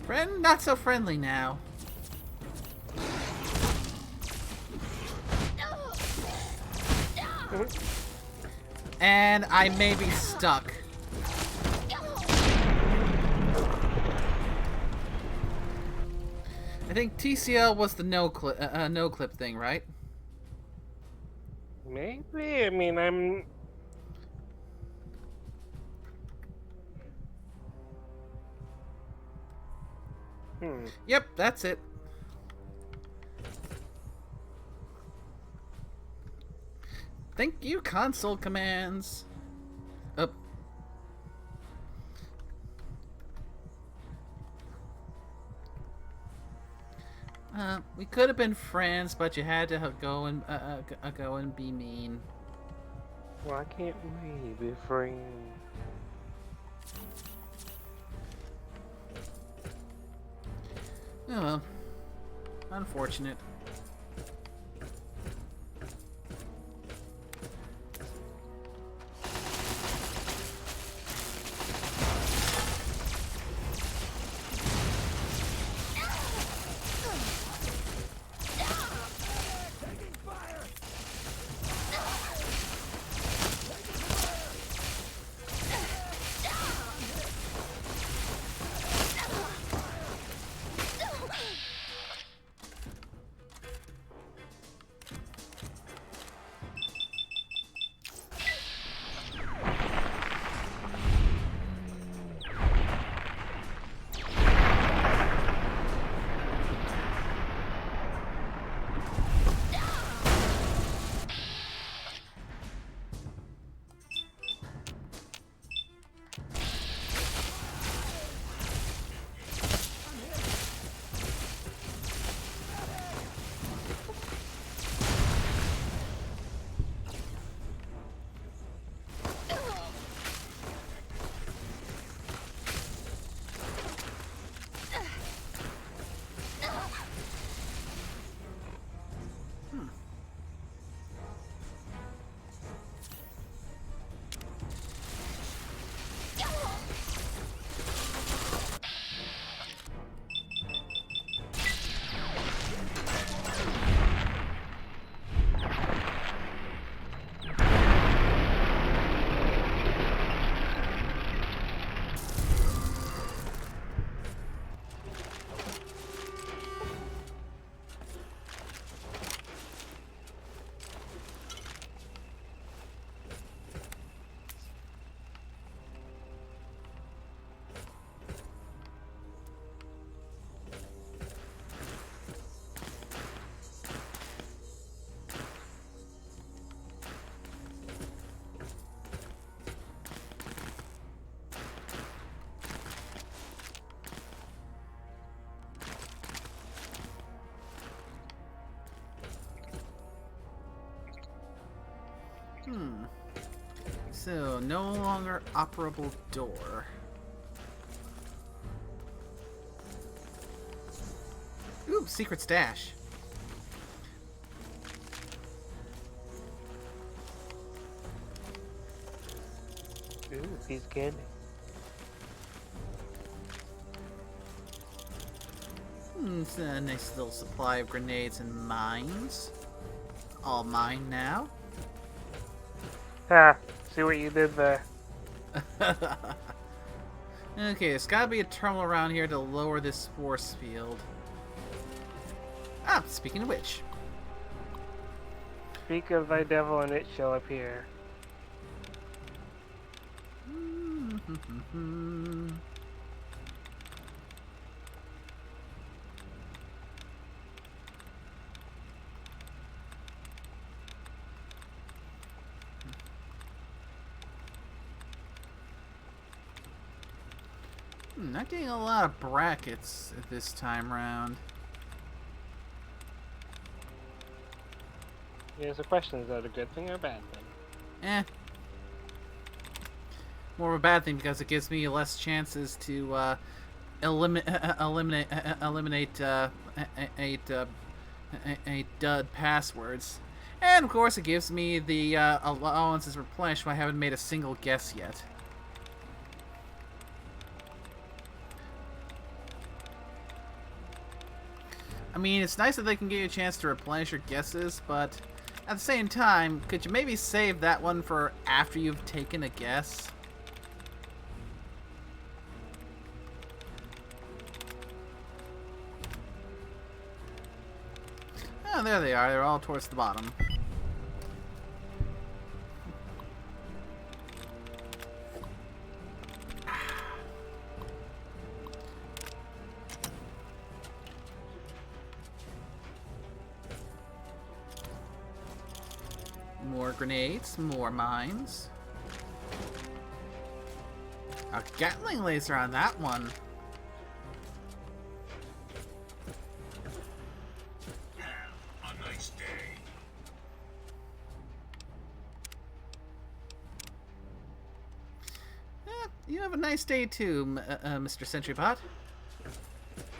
Friend, not so friendly now. And I may be stuck. I think TCL was the no clip thing, right? Maybe. I mean, I'm. Yep, that's it. Thank you, console commands. Oh. We could have been friends, but you had to go and be mean. Why can't we be friends? Oh well. Unfortunate. So, no longer operable door. Ooh, secret stash. Ooh, he's good. It's a nice little supply of grenades and mines. All mine now. Ha! See what you did there. Okay, there's gotta be a terminal around here to lower this force field. Ah, speaking of which. Speak of thy devil and it shall appear. Not getting a lot of brackets this time round. Yeah, so question, is that a good thing or a bad thing? Eh. More of a bad thing because it gives me less chances to eliminate dud passwords. And of course it gives me the allowances replenished when I haven't made a single guess yet. I mean, it's nice that they can give you a chance to replenish your guesses, but at the same time, could you maybe save that one for after you've taken a guess? Oh, there they are. They're all towards the bottom. More grenades, more mines. A Gatling laser on that one. A nice day. You have a nice day too, Mr. Sentrypot.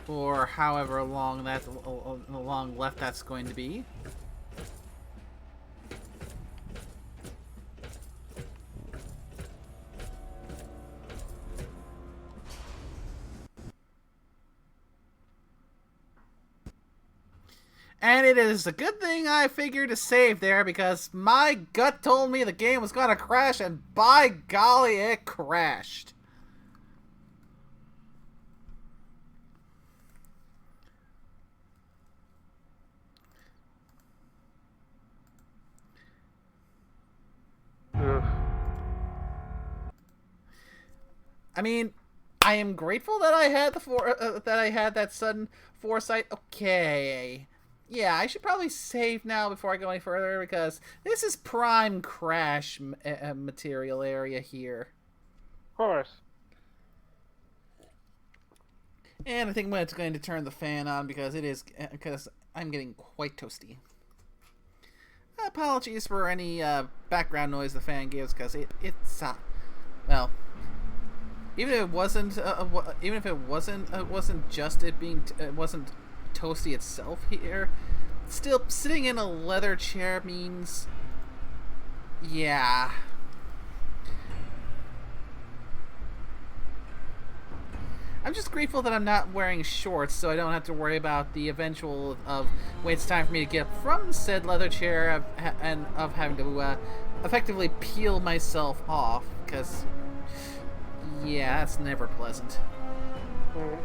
For however long long left that's going to be. And it is a good thing I figured to save there because my gut told me the game was going to crash, and by golly, it crashed. Ugh. I mean, I am grateful that I had that sudden foresight. Okay. Yeah, I should probably save now before I go any further because this is prime crash material area here. Of course. And I think I'm going to turn the fan on because I'm getting quite toasty. Apologies for any background noise the fan gives because it's well, even if it wasn't just it being it wasn't toasty itself here, still sitting in a leather chair means, yeah. I'm just grateful that I'm not wearing shorts, so I don't have to worry about the eventual when it's time for me to get up from said leather chair and of having to effectively peel myself off, because yeah, that's never pleasant. Mm.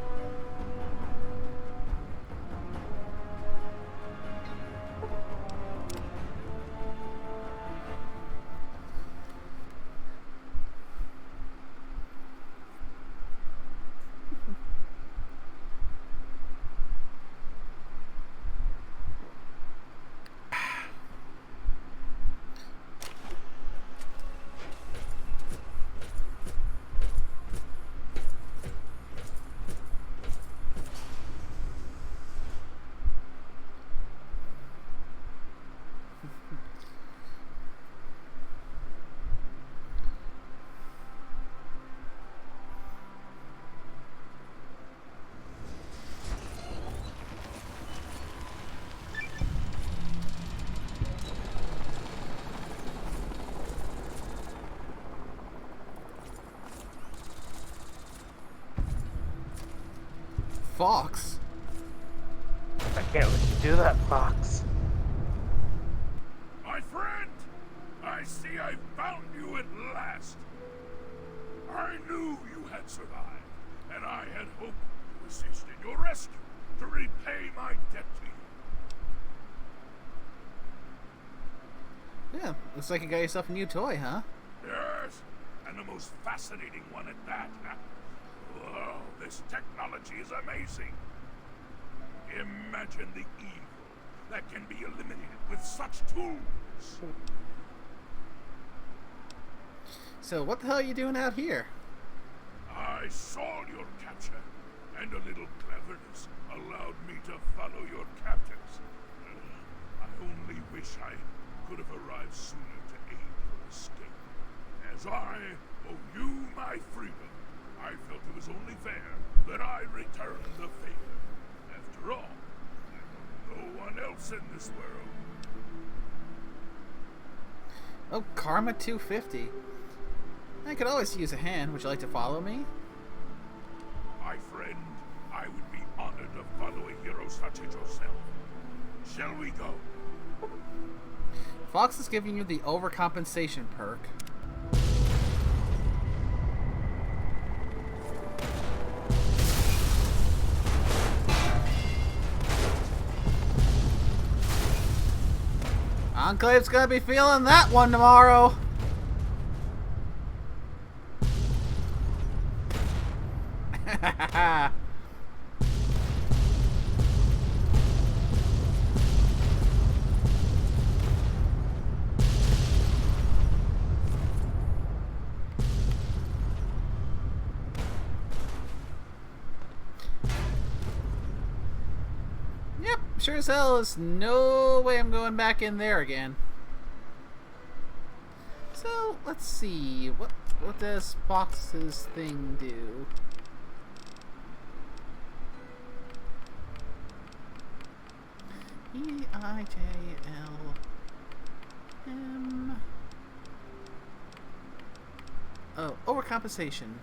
Fox. I can't let you do that, Fox. My friend, I see I found you at last. I knew you had survived, and I had hoped to assist in your rescue to repay my debt to you. Yeah, looks like you got yourself a new toy, huh? Yes, and the most fascinating one at that. Whoa, this technology is amazing. Imagine the evil that can be eliminated with such tools. So what the hell are you doing out here? I saw your capture, and a little cleverness allowed me to follow your captors. I only wish I could have arrived sooner to aid your escape. As I owe you my freedom, I felt it was only fair that I return the favor. After all, I know no one else in this world. Oh, Karma 250. I could always use a hand. Would you like to follow me? My friend, I would be honored to follow a hero such as yourself. Shall we go? Fox is giving you the overcompensation perk. Enclave's gonna be feeling that one tomorrow. Yep, sure as hell is no way I'm going back in there again. So let's see, what does Fox's thing do? E-I-J-L-M. Oh, overcompensation.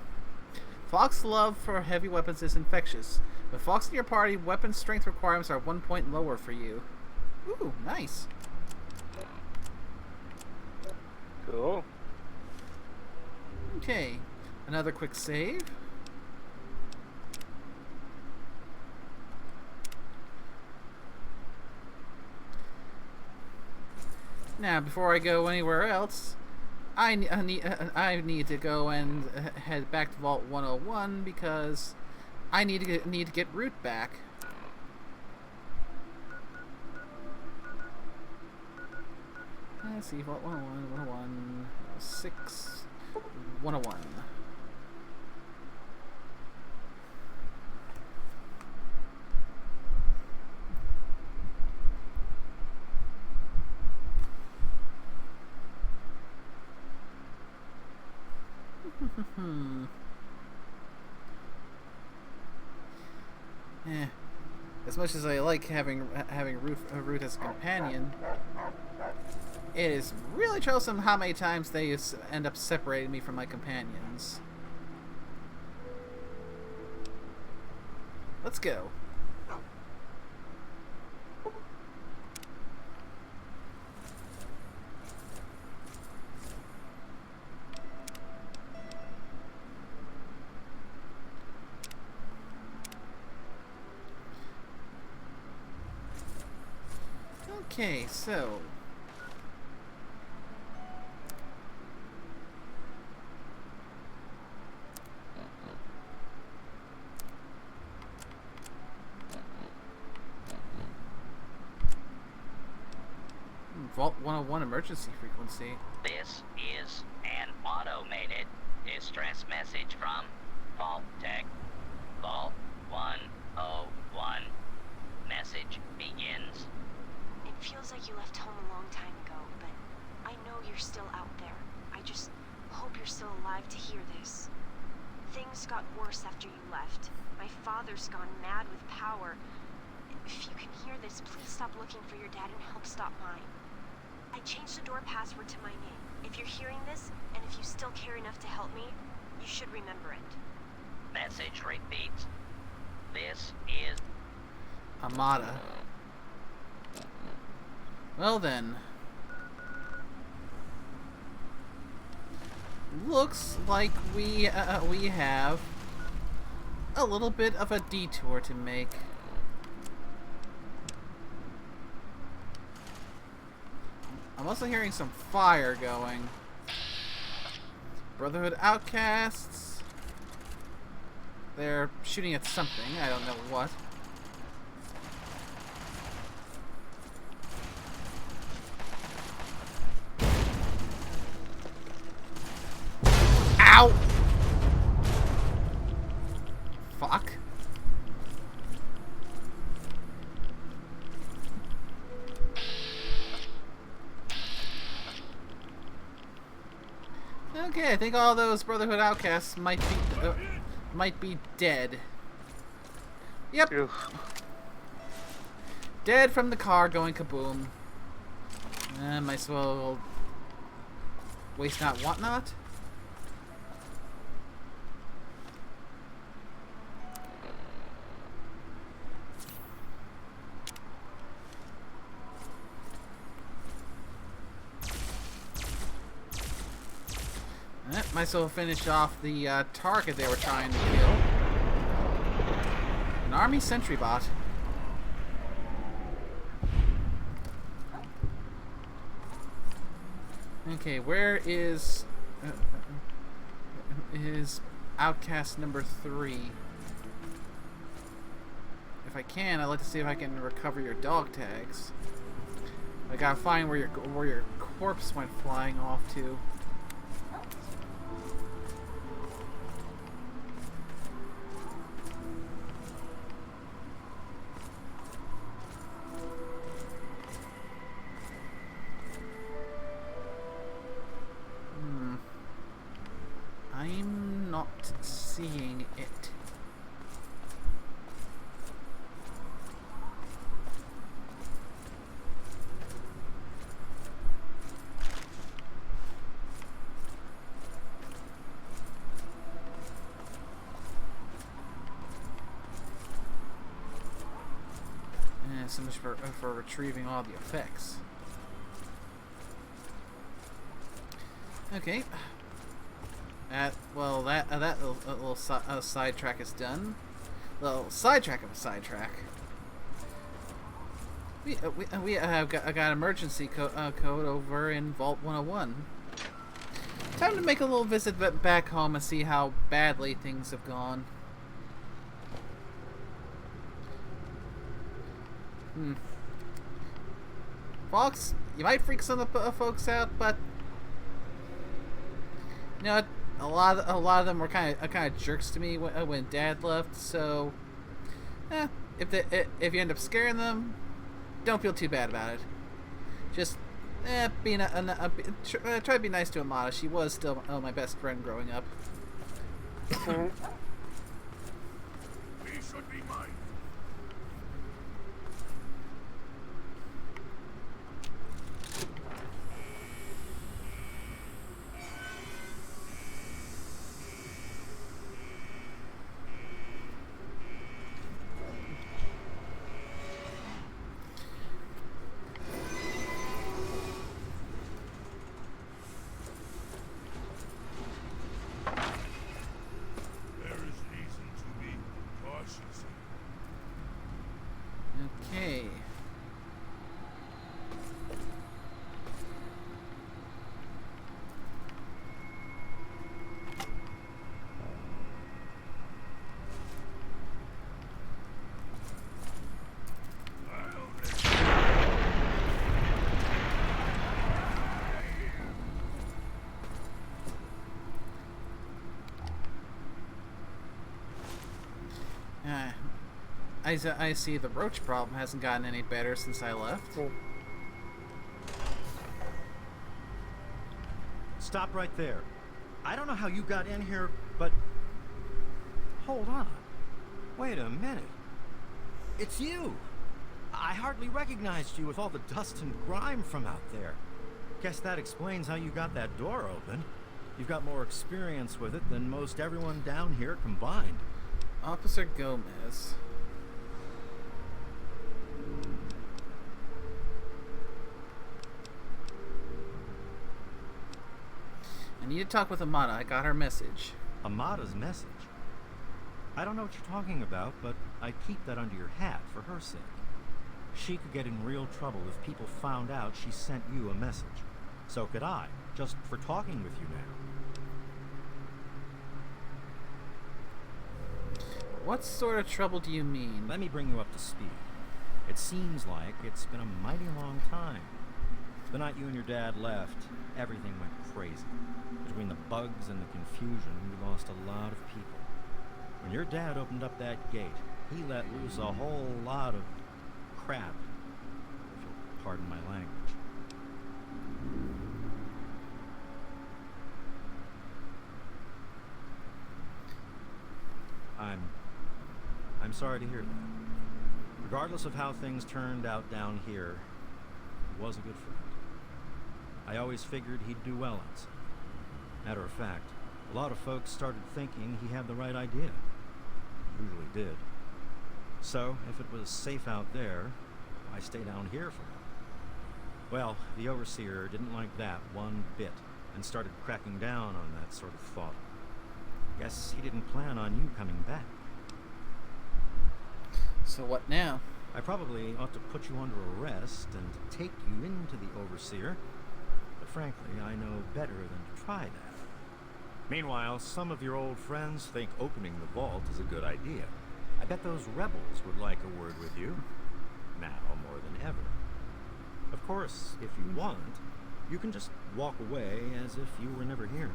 Fox's love for heavy weapons is infectious. With Fox in your party, weapon strength requirements are 1 point lower for you. Ooh, nice. Cool. Okay, another quick save. Now, before I go anywhere else, I need to go and head back to Vault 101 because I need to get Root back. Let's see, Vault 101, 101, 6, 101. As much as I like having Root as a companion, it is really troublesome how many times they end up separating me from my companions. Let's go. Okay, so Vault 101 emergency frequency. This is an automated distress message from Vault Tech. Vault 101. Message begins. It feels like you left home a long time ago, but I know you're still out there. I just hope you're still alive to hear this. Things got worse after you left. My father's gone mad with power. If you can hear this, please stop looking for your dad and help stop mine. I changed the door password to my name. If you're hearing this, and if you still care enough to help me, you should remember it. Message repeats. This is... Amada. Well then. Looks like we have a little bit of a detour to make. I'm also hearing some fire going. Brotherhood outcasts. They're shooting at something. I don't know what. Ow! Fuck. Okay, I think all those Brotherhood outcasts might be dead. Yep. Oof. Dead from the car going kaboom. Might as well waste not, want not. Might as well finish off the target they were trying to kill. An army sentry bot. Okay, where is outcast number 3? If I can, I'd like to see if I can recover your dog tags. I gotta find where your corpse went flying off to. I'm not seeing it. So much for retrieving all the effects. Okay. Well, that little sidetrack is done. Little sidetrack of a sidetrack. We have got emergency code over in Vault 101. Time to make a little visit back home and see how badly things have gone. Fox, you might freak some of the folks out, but you know what? A lot of them were kind of jerks to me when Dad left. So, if you end up scaring them, don't feel too bad about it. Just try to be nice to Amada. She was still my best friend growing up. We should be mine. Okay. I see the roach problem hasn't gotten any better since I left. Stop right there. I don't know how you got in here, but... Hold on. Wait a minute. It's you! I hardly recognized you with all the dust and grime from out there. Guess that explains how you got that door open. You've got more experience with it than most everyone down here combined. Officer Gomez. I need to talk with Amada. I got her message. Amada's message? I don't know what you're talking about, but I'd keep that under your hat for her sake. She could get in real trouble if people found out she sent you a message. So could I, just for talking with you now. What sort of trouble do you mean? Let me bring you up to speed. It seems like it's been a mighty long time. The night you and your dad left, everything went crazy. Between the bugs and the confusion, we lost a lot of people. When your dad opened up that gate, he let loose a whole lot of crap, if you'll pardon my language. I'm sorry to hear that. Regardless of how things turned out down here, he was a good friend. I always figured he'd do well outside. Matter of fact, a lot of folks started thinking he had the right idea. Usually did. So, if it was safe out there, why stay down here for him? Well, the overseer didn't like that one bit and started cracking down on that sort of thought. Guess he didn't plan on you coming back. So what now? I probably ought to put you under arrest and take you into the overseer, but frankly, I know better than to try that. Meanwhile, some of your old friends think opening the vault is a good idea. I bet those rebels would like a word with you, now more than ever. Of course, if you want, you can just walk away as if you were never here.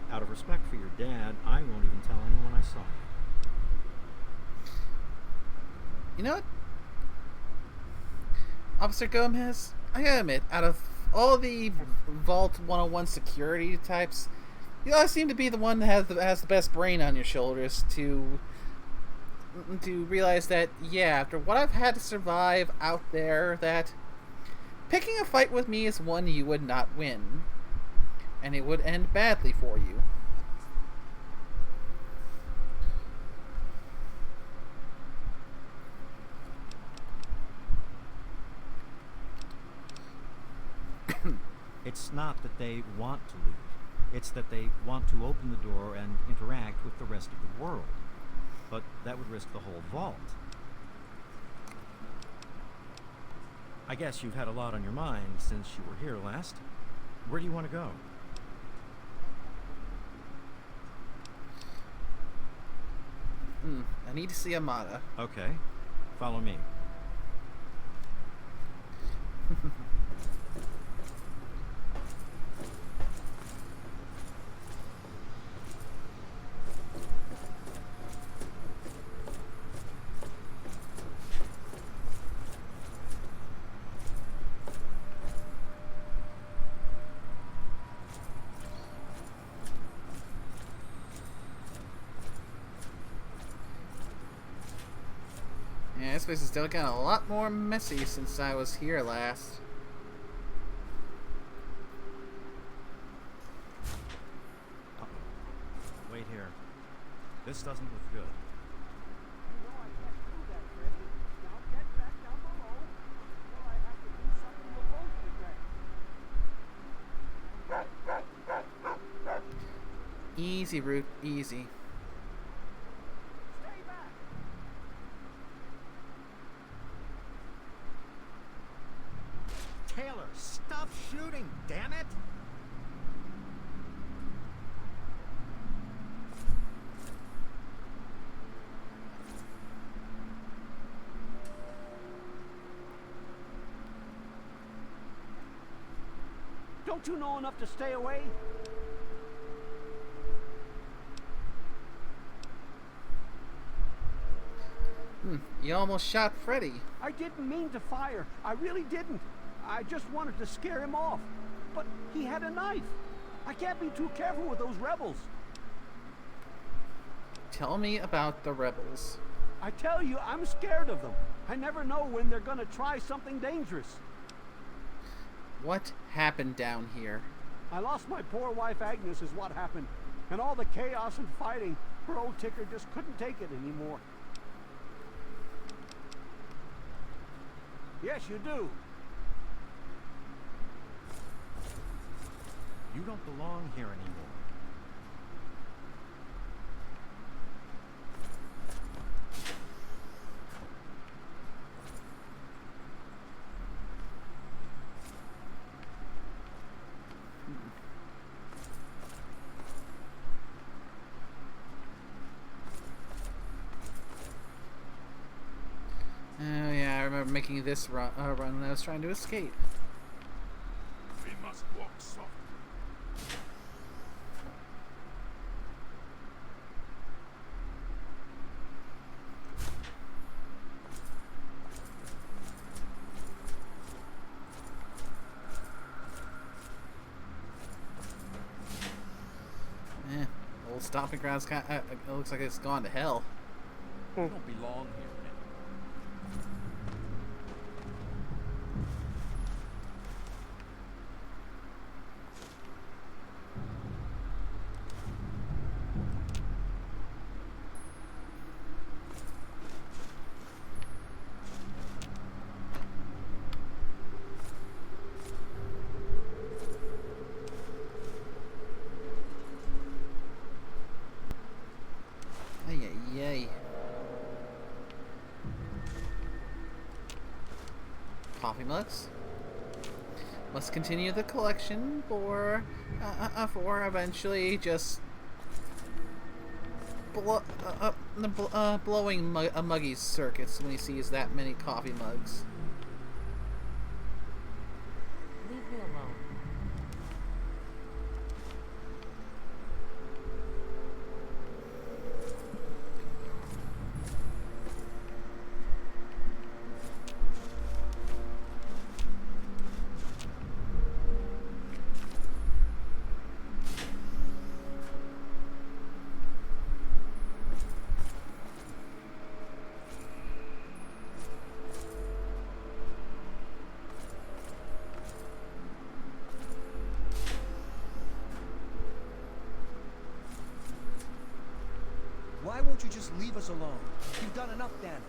Out of respect for your dad, I won't even tell anyone I saw you. You know what? Officer Gomez, I gotta admit, out of all the Vault 101 security types, you always seem to be the one that has the best brain on your shoulders to realize that, yeah, after what I've had to survive out there, that picking a fight with me is one you would not win. And it would end badly for you. It's not that they want to leave. It's that they want to open the door and interact with the rest of the world. But that would risk the whole vault. I guess you've had a lot on your mind since you were here last. Where do you want to go? I need to see Amada. Okay. Follow me. Yeah, this place is still getting a lot more messy since I was here last. Uh-oh. Wait here. This doesn't look good. Easy, Root, easy. Taylor, stop shooting, damn it! Don't you know enough to stay away? You almost shot Freddy. I didn't mean to fire. I really didn't. I just wanted to scare him off. But he had a knife. I can't be too careful with those rebels. Tell me about the rebels. I tell you, I'm scared of them. I never know when they're gonna try something dangerous. What happened down here? I lost my poor wife Agnes is what happened. And all the chaos and fighting. Her old ticker just couldn't take it anymore. Yes, you do. You don't belong here anymore. Oh yeah, I remember making this run when I was trying to escape. We must walk softly. Old stomping grounds kind of, it looks like it's gone to hell. You don't belong here. Yay. Coffee mugs. Must continue the collection for eventually just blowing Muggy's circuits when he sees that many coffee mugs. Leave me alone. Why won't you just leave us alone? You've done enough damage.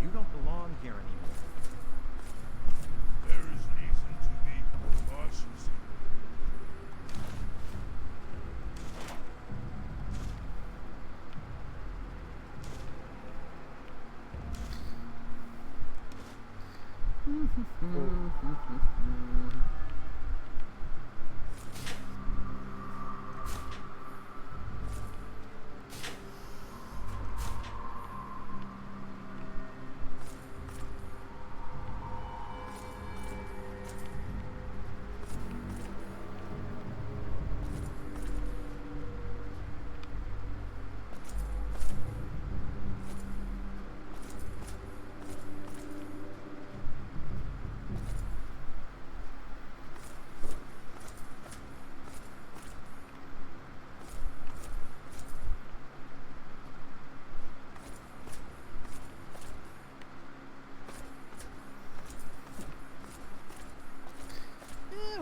You don't belong here anymore. There is reason to be cautious.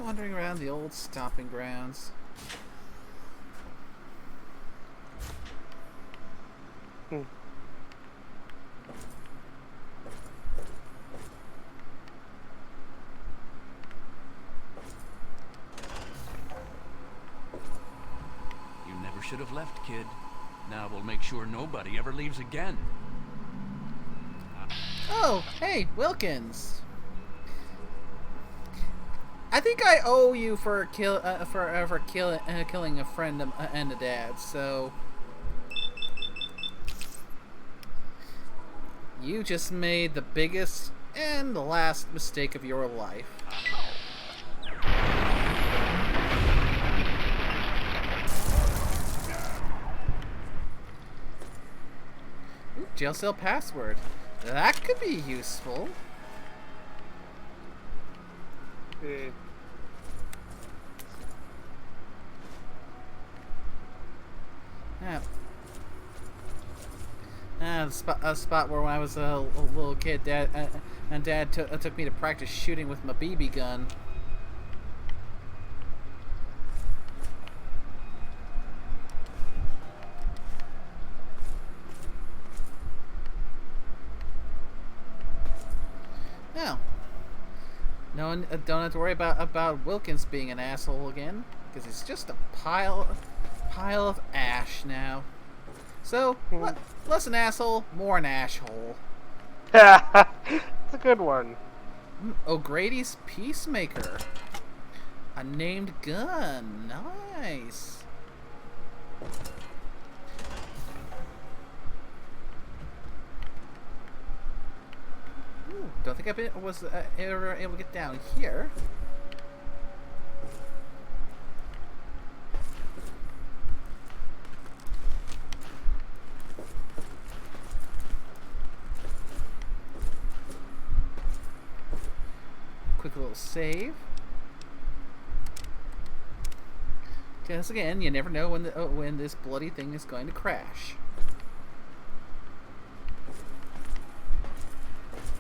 Wandering around the old stomping grounds. You never should have left, kid. Now we'll make sure nobody ever leaves again. Oh, hey, Wilkins. I think I owe you for killing a friend and a dad. So you just made the biggest and the last mistake of your life. jail cell password. That could be useful. Yeah. A spot where when I was a little kid, Dad took me to practice shooting with my BB gun. Now, no one don't have to worry about Wilkins being an asshole again, because he's just a pile of ash now. So, less an asshole, more an ashhole. It's a good one. O'Grady's Peacemaker. A named gun. Nice. Ooh, don't think I was ever able to get down here. Quick little save. Because again, you never know when this bloody thing is going to crash.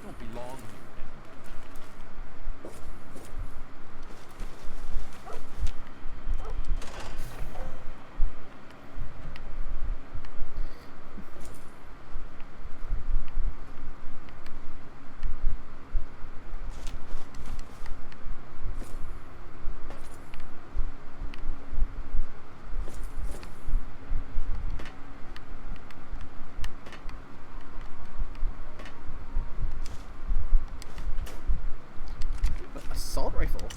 Don't be long. Assault rifle.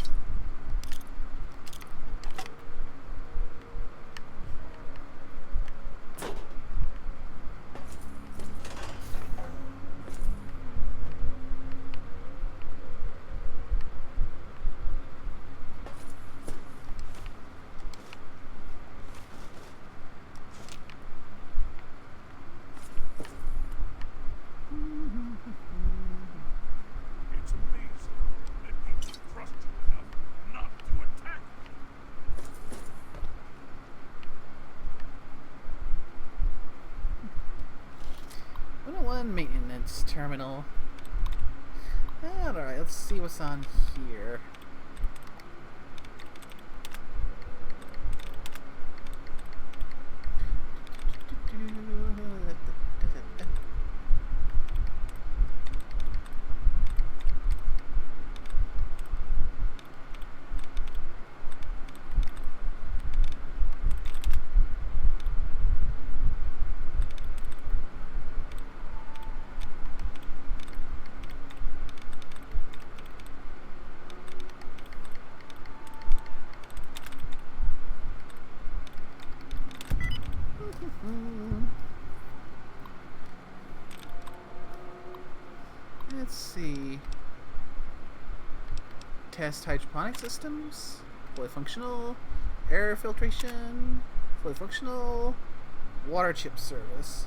It's amazing that you trust you enough not to attack. 101 maintenance terminal. Alright, let's see what's on here. Let's see. Test hydroponic systems. Fully functional. Air filtration. Fully functional. Water chip service.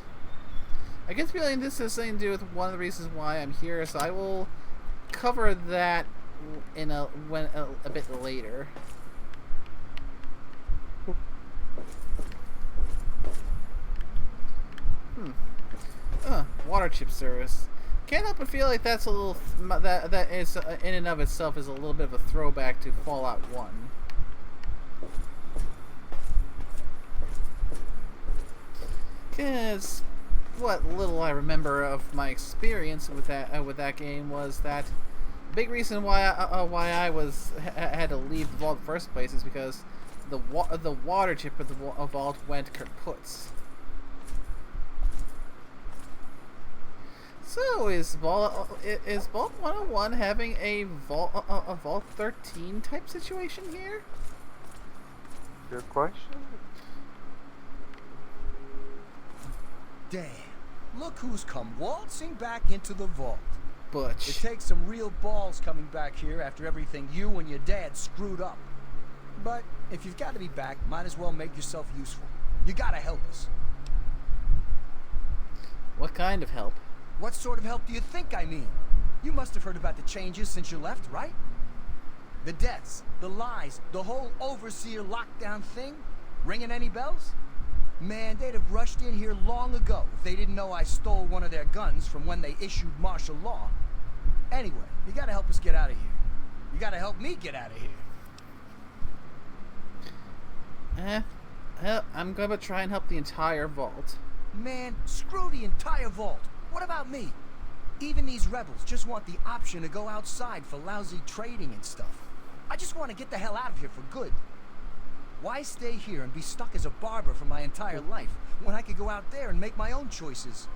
I get the feeling this has something to do with one of the reasons why I'm here, so I will cover that in a bit later. Water chip service. Can't help but feel like that's a little that is in and of itself is a little bit of a throwback to Fallout 1. Because what little I remember of my experience with that game was that the big reason why I had to leave the vault in the first place is because the water chip of the vault went kaput. So is Vault 101 having a Vault 13 type situation here? Good question. Damn. Look who's come waltzing back into the vault. Butch. It takes some real balls coming back here after everything you and your dad screwed up. But if you've got to be back, might as well make yourself useful. You gotta help us. What kind of help? What sort of help do you think I mean? You must have heard about the changes since you left, right? The deaths, the lies, the whole overseer lockdown thing? Ringing any bells? Man, they'd have rushed in here long ago if they didn't know I stole one of their guns from when they issued martial law. Anyway, you gotta help us get out of here. You gotta help me get out of here. Well, I'm gonna try and help the entire vault. Man, screw the entire vault. What about me? Even these rebels just want the option to go outside for lousy trading and stuff. I just want to get the hell out of here for good. Why stay here and be stuck as a barber for my entire life when I could go out there and make my own choices?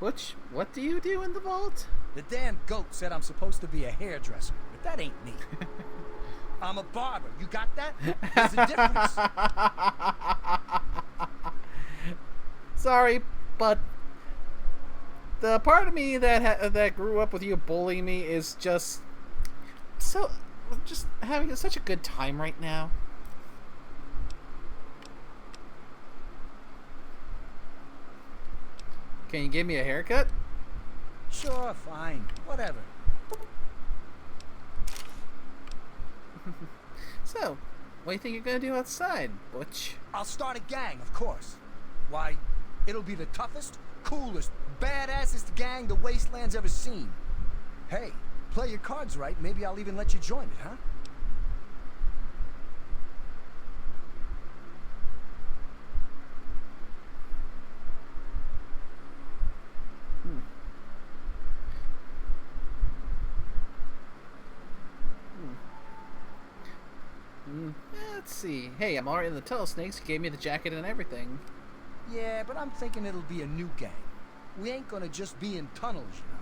Butch, what do you do in the vault? The damn goat said I'm supposed to be a hairdresser, but that ain't me. I'm a barber. You got that? There's a difference. Sorry, but the part of me that grew up with you bullying me is just having such a good time right now. Can you give me a haircut? Sure, fine. Whatever. So, what do you think you're gonna do outside, Butch? I'll start a gang, of course. Why, it'll be the toughest, coolest, badassest gang the Wasteland's ever seen. Hey, play your cards right, maybe I'll even let you join it, huh? Let's see. Hey, I'm already in the tunnel snakes. You gave me the jacket and everything. Yeah, but I'm thinking it'll be a new gang. We ain't gonna just be in tunnels, you know.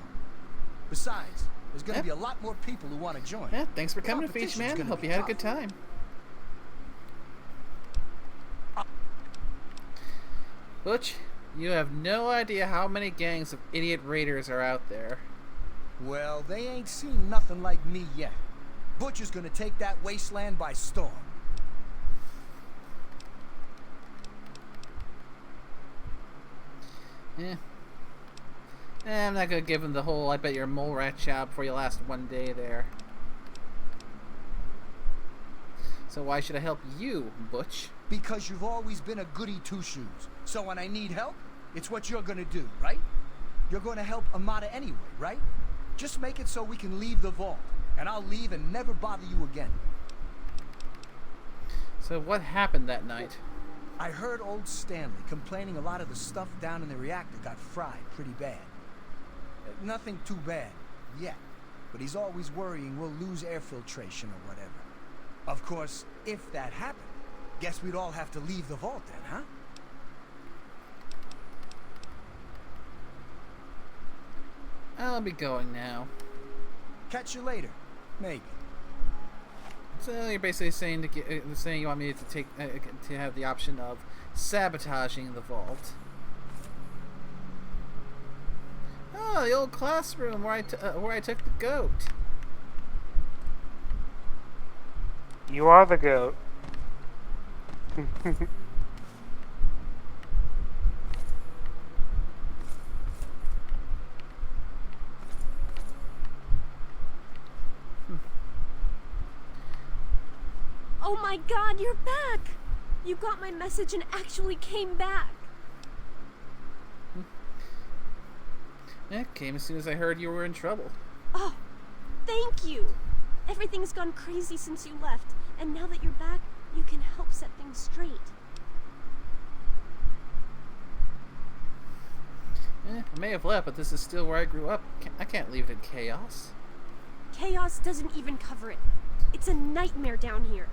Besides, there's gonna be a lot more people who want to join. Yeah, thanks for coming to Feach, man. Hope you had a good time. Butch, you have no idea how many gangs of idiot raiders are out there. Well, they ain't seen nothing like me yet. Butch is gonna take that wasteland by storm. Yeah. I'm not gonna give him the whole I bet you're a mole rat job before you last one day there. So why should I help you, Butch? Because you've always been a goody two-shoes. So when I need help, it's what you're gonna do, right? You're gonna help Amada anyway, right? Just make it so we can leave the vault. And I'll leave and never bother you again. So what happened that night? I heard old Stanley complaining a lot of the stuff down in the reactor got fried pretty bad. Nothing too bad, yet. But he's always worrying we'll lose air filtration or whatever. Of course, if that happened, guess we'd all have to leave the vault then, huh? I'll be going now. Catch you later. Maybe. So you're basically saying you want me to take to have the option of sabotaging the vault. Oh, the old classroom where I took the goat. You are the goat. Oh my god, you're back! You got my message and actually came back. It came as soon as I heard you were in trouble. Oh, thank you! Everything's gone crazy since you left, and now that you're back, you can help set things straight. I may have left, but this is still where I grew up. I can't leave it in chaos. Chaos doesn't even cover it. It's a nightmare down here.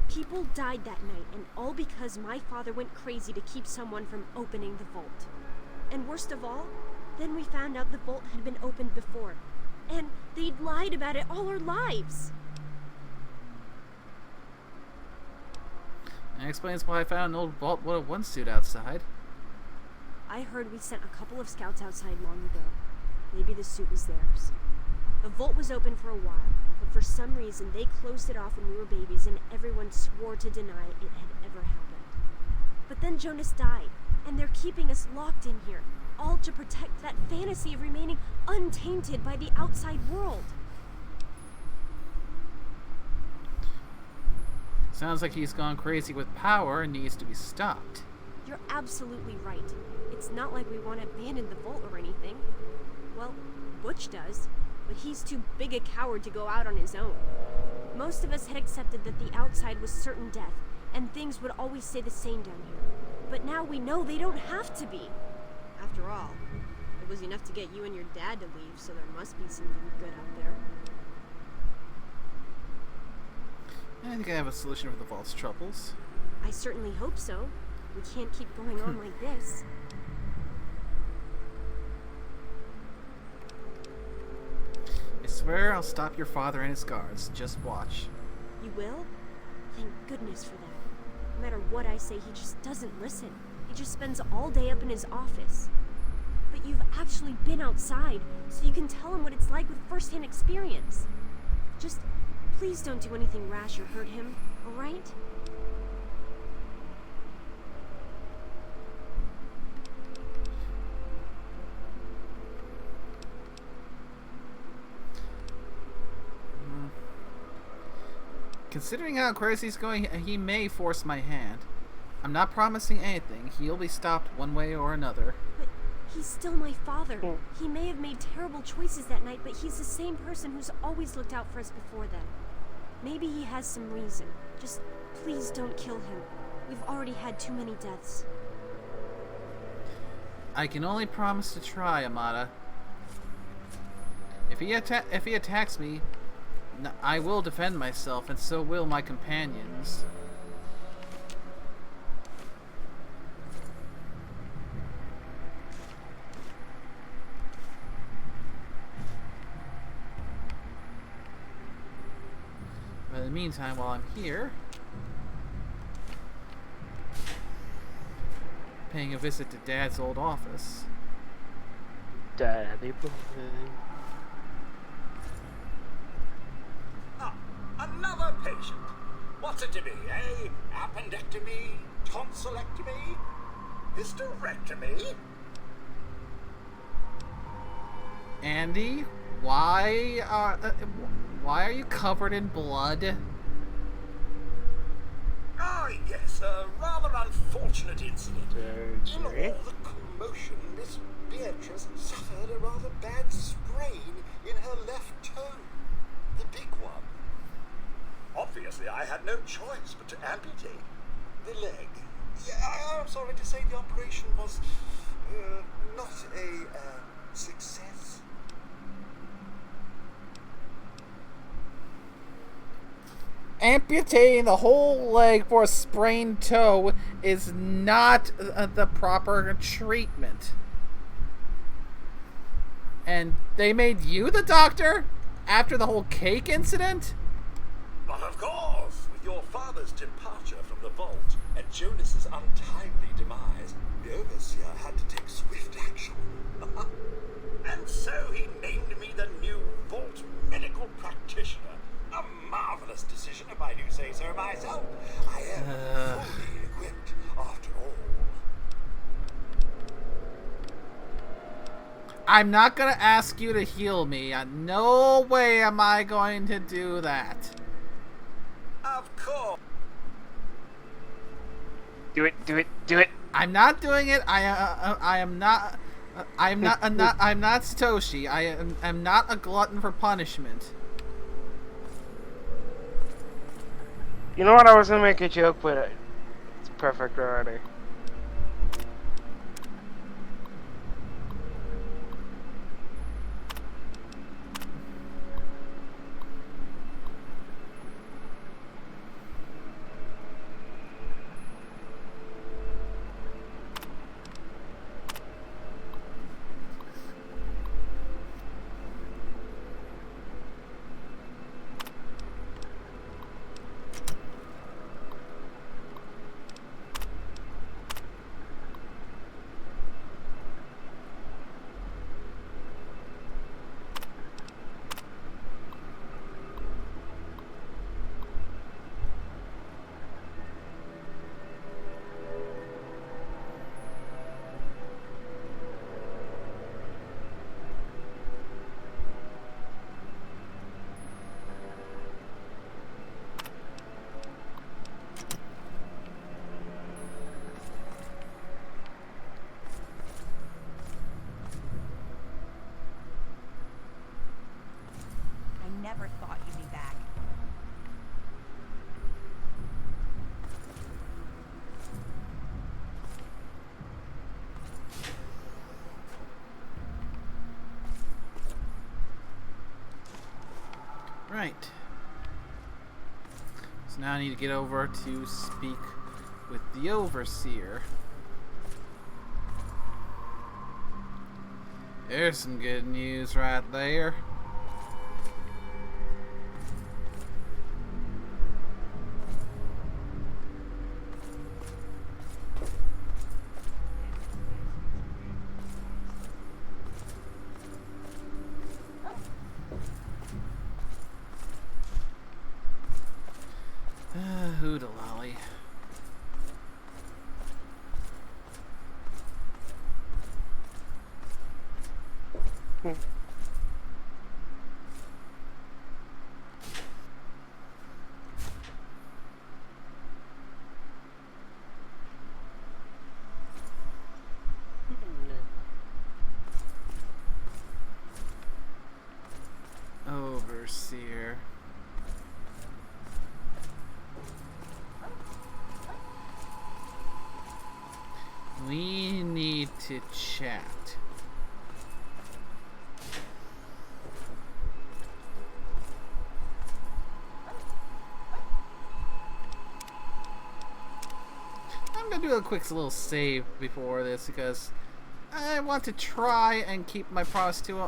People died that night, and all because my father went crazy to keep someone from opening the vault. And worst of all, then we found out the vault had been opened before. And they'd lied about it all our lives. That explains why I found an old Vault 101 suit outside. I heard we sent a couple of scouts outside long ago. Maybe the suit was theirs. The vault was open for a while, but for some reason they closed it off when we were babies and everyone swore to deny it had ever happened. But then Jonas died, and they're keeping us locked in here, all to protect that fantasy of remaining untainted by the outside world. Sounds like he's gone crazy with power and needs to be stopped. You're absolutely right. It's not like we want to abandon the vault or anything. Well, Butch does, but he's too big a coward to go out on his own. Most of us had accepted that the outside was certain death, and things would always stay the same down here. But now we know they don't have to be. After all, it was enough to get you and your dad to leave, so there must be something good out there. I think I have a solution for the vault's troubles. I certainly hope so. We can't keep going on like this. I swear I'll stop your father and his guards. Just watch. You will? Thank goodness for that. No matter what I say, he just doesn't listen. He just spends all day up in his office. But you've actually been outside, so you can tell him what it's like with first-hand experience. Just please don't do anything rash or hurt him, alright? Considering how crazy he's going, he may force my hand. I'm not promising anything. He'll be stopped one way or another. But he's still my father. He may have made terrible choices that night, but he's the same person who's always looked out for us before then. Maybe he has some reason. Just please don't kill him. We've already had too many deaths. I can only promise to try, Amada. If he attacks me, I will defend myself, and so will my companions. But in the meantime, while I'm here, paying a visit to Dad's old office. Daddy boy. Another patient. What's it to be, eh? Appendectomy? Tonsillectomy? Hysterectomy? Andy, why are you covered in blood? Ah, yes, a rather unfortunate incident. In all the commotion, Miss Beatrice suffered a rather bad sprain in her left toe. The big one. Obviously, I had no choice but to amputate the leg. Yeah, I'm sorry to say the operation was not a success. Amputating the whole leg for a sprained toe is not the proper treatment. And they made you the doctor after the whole cake incident? But of course, with your father's departure from the vault and Jonas's untimely demise, the overseer had to take swift action. And so he named me the new vault medical practitioner. A marvelous decision, if I do say so myself. I am fully equipped, after all. I'm not gonna ask you to heal me. No way am I going to do that. Of course. Do it, do it, do it. I'm not doing it. I'm not Satoshi. I'm not a glutton for punishment. You know what? I was gonna make a joke, but it's perfect already. Alright. So now I need to get over to speak with the Overseer. There's some good news right there. Hoodalolly. Overseer. We need to chat. I'm gonna do a quick little save before this because I want to try and keep my promise to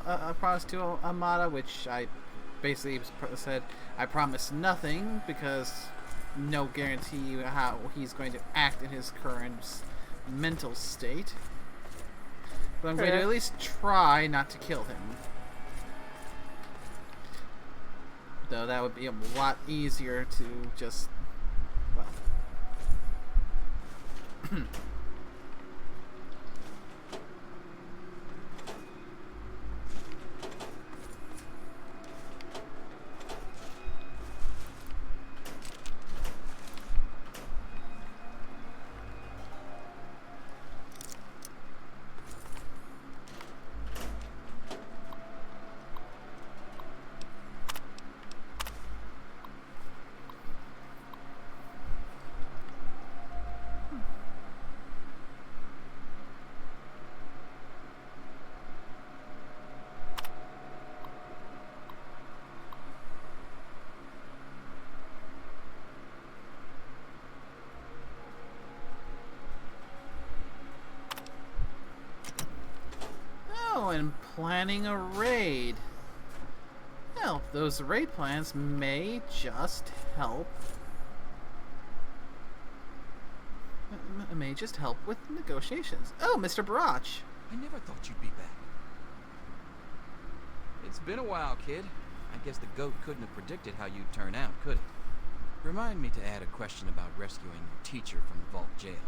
Amada, which I basically said I promise nothing because no guarantee how he's going to act in his current mental state. But I'm going to at least try not to kill him. Though that would be a lot easier to just, well... and planning a raid. Well, those raid plans may just help. With negotiations. Oh, Mr. Barach. I never thought you'd be back. It's been a while, kid. I guess the goat couldn't have predicted how you'd turn out, could it? Remind me to add a question about rescuing your teacher from the vault jail.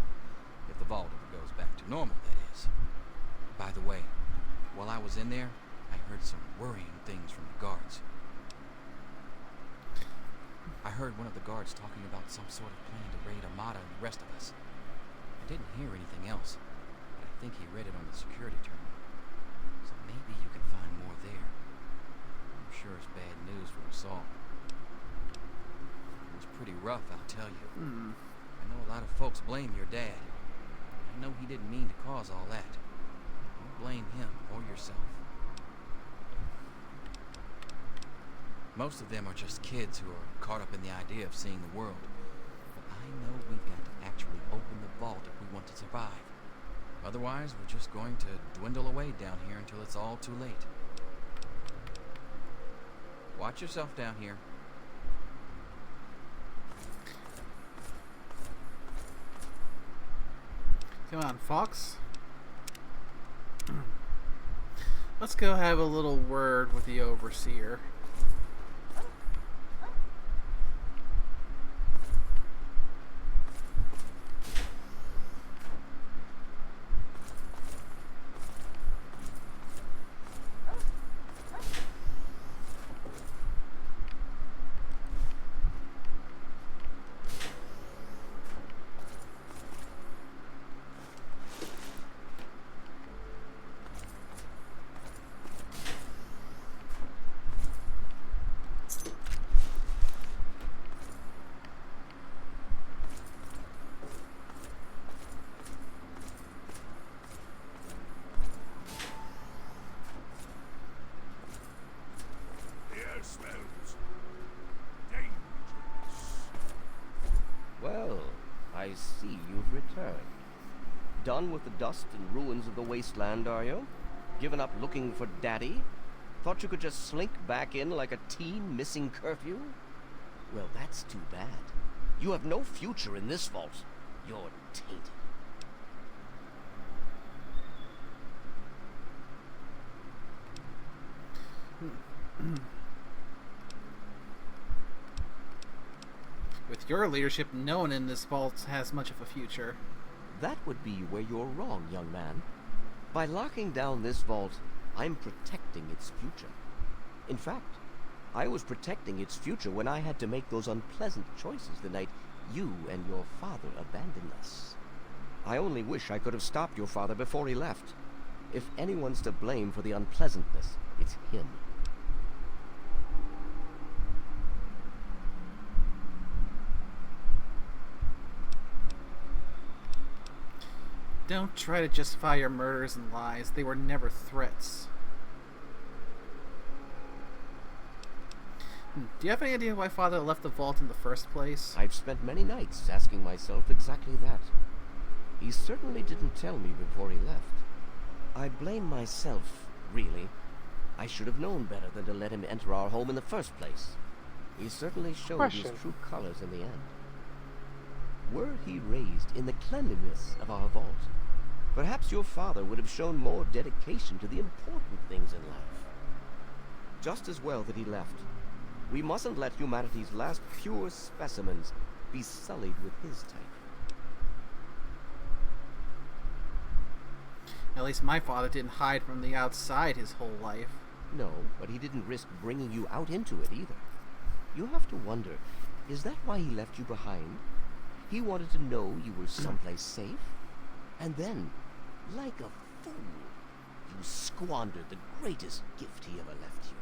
If the vault ever goes back to normal, that is. By the way, while I was in there, I heard some worrying things from the guards. I heard one of the guards talking about some sort of plan to raid Amada and the rest of us. I didn't hear anything else, but I think he read it on the security terminal. So maybe you can find more there. I'm sure it's bad news for us all. It was pretty rough, I'll tell you. I know a lot of folks blame your dad. I know he didn't mean to cause all that. Don't blame him or yourself. Most of them are just kids who are caught up in the idea of seeing the world. But I know we've got to actually open the vault if we want to survive. Otherwise, we're just going to dwindle away down here until it's all too late. Watch yourself down here. Come on, Fox. Let's go have a little word with the Overseer. done with the dust and ruins of the wasteland, are you? Given up looking for Daddy? Thought you could just slink back in like a teen missing curfew? Well, that's too bad. You have no future in this vault. You're tainted. With your leadership, no one in this vault has much of a future. That would be where you're wrong, young man. By locking down this vault, I'm protecting its future. In fact, I was protecting its future when I had to make those unpleasant choices the night you and your father abandoned us. I only wish I could have stopped your father before he left. If anyone's to blame for the unpleasantness, it's him. Don't try to justify your murders and lies. They were never threats. Do you have any idea why Father left the vault in the first place? I've spent many nights asking myself exactly that. He certainly didn't tell me before he left. I blame myself, really. I should have known better than to let him enter our home in the first place. He certainly showed his true colors in the end. Were he raised in the cleanliness of our vault, perhaps your father would have shown more dedication to the important things in life. Just as well that he left. We mustn't let humanity's last pure specimens be sullied with his type. At least my father didn't hide from the outside his whole life. No, but he didn't risk bringing you out into it either. You have to wonder, is that why he left you behind? He wanted to know you were someplace safe? And then, like a fool, you squandered the greatest gift he ever left you.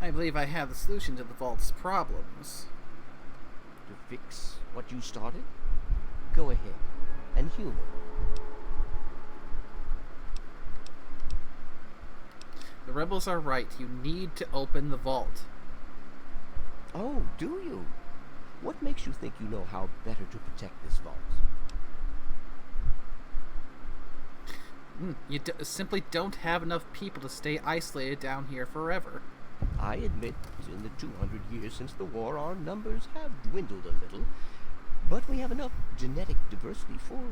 I believe I have the solution to the vault's problems. To fix what you started? Go ahead, and humor. The rebels are right. You need to open the vault. Oh, do you? What makes you think you know how better to protect this vault? You simply don't have enough people to stay isolated down here forever. I admit, in the 200 years since the war, our numbers have dwindled a little, but we have enough genetic diversity for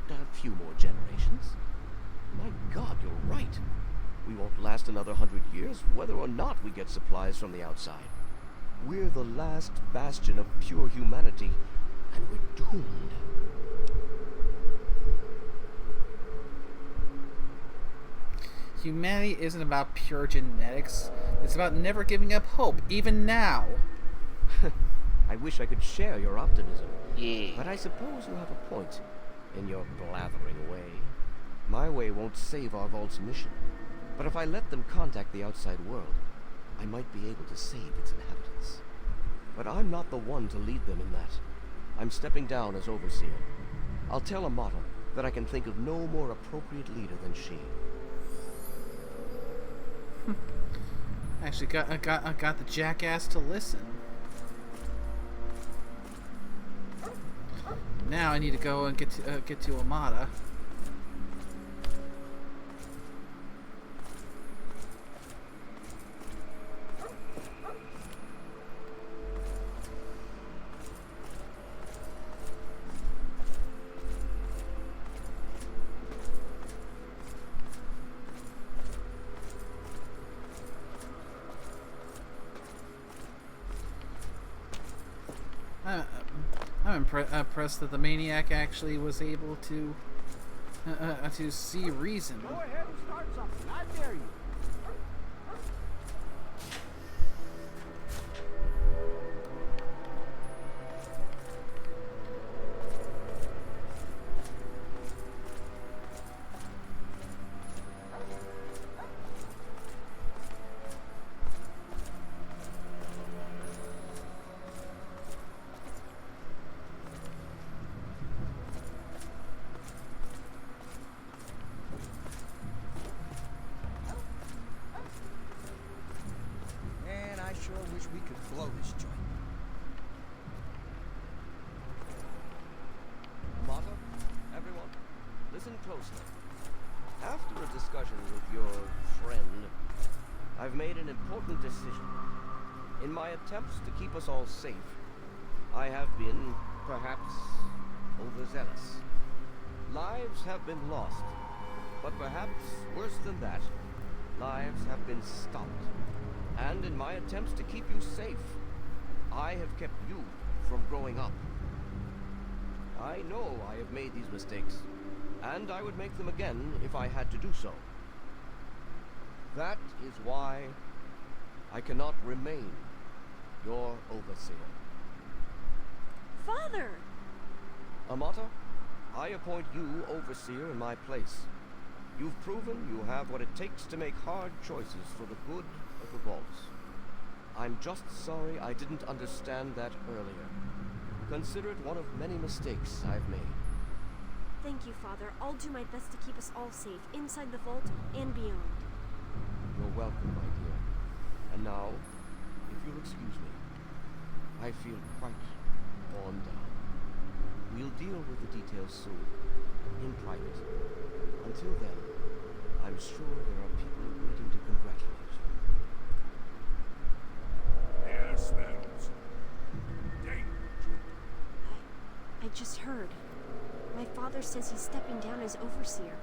a few more generations. My God, you're right. We won't last another 100 years, whether or not we get supplies from the outside. We're the last bastion of pure humanity, and we're doomed. Humanity isn't about pure genetics. It's about never giving up hope, even now. I wish I could share your optimism. Yeah. But I suppose you have a point in your blathering way. My way won't save our vault's mission. But if I let them contact the outside world, I might be able to save its inhabitants. But I'm not the one to lead them in that. I'm stepping down as overseer. I'll tell Amata that I can think of no more appropriate leader than she. Actually, I got the jackass to listen. Now I need to go and get to Amata. I'm impressed that the maniac actually was able to see reason. Go ahead and start something. I dare you. blow this joint. Mata, everyone, listen closely. After a discussion with your friend, I've made an important decision. In my attempts to keep us all safe, I have been, perhaps, overzealous. Lives have been lost, but perhaps worse than that, lives have been stopped. And in my attempts to keep you safe, I have kept you from growing up. I know I have made these mistakes, and I would make them again if I had to do so. That is why I cannot remain your overseer. Father! Amata, I appoint you overseer in my place. You've proven you have what it takes to make hard choices for the good of the vaults. I'm just sorry I didn't understand that earlier. Consider it one of many mistakes I've made. Thank you, Father. I'll do my best to keep us all safe, inside the vault and beyond. You're welcome, my dear. And now, if you'll excuse me, I feel quite worn down. We'll deal with the details soon, in private. Until then, I'm sure there are people waiting to congratulate you. Air smells. Danger. I just heard. My father says he's stepping down as overseer.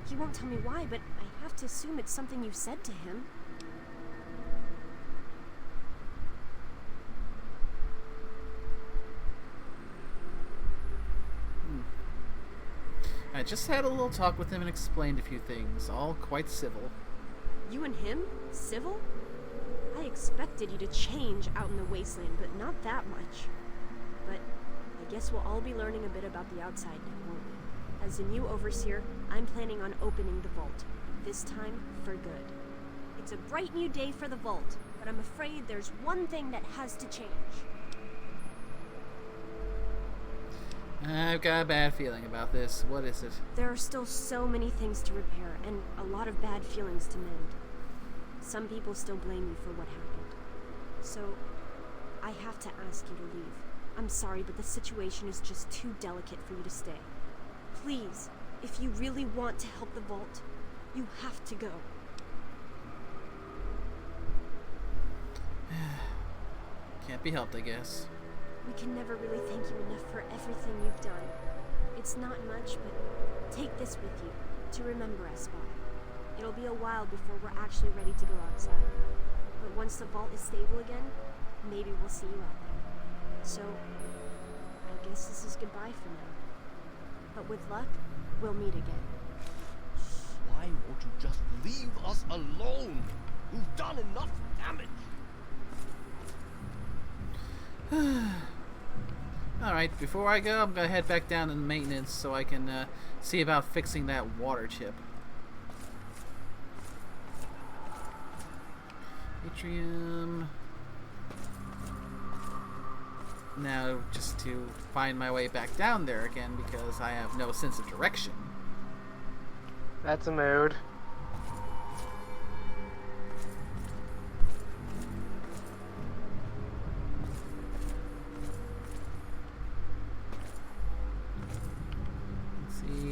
He won't tell me why, but I have to assume it's something you said to him. I just had a little talk with him and explained a few things, all quite civil. You and him? Civil? I expected you to change out in the wasteland, but not that much. But I guess we'll all be learning a bit about the outside now, won't we? As the new overseer, I'm planning on opening the vault. This time, for good. It's a bright new day for the vault, but I'm afraid there's one thing that has to change. I've got a bad feeling about this. What is it? There are still so many things to repair, and a lot of bad feelings to mend. Some people still blame you for what happened. So, I have to ask you to leave. I'm sorry, but the situation is just too delicate for you to stay. Please, if you really want to help the vault, you have to go. Can't be helped, I guess. We can never really thank you enough for everything you've done. It's not much, but take this with you, to remember us by. It'll be a while before we're actually ready to go outside. But once the vault is stable again, maybe we'll see you out there. So, I guess this is goodbye for now. But with luck, we'll meet again. Why won't you just leave us alone? You've done enough damage. Alright, before I go, I'm gonna head back down to maintenance so I can see about fixing that water chip. Atrium. Now, just to find my way back down there again because I have no sense of direction. That's a mood.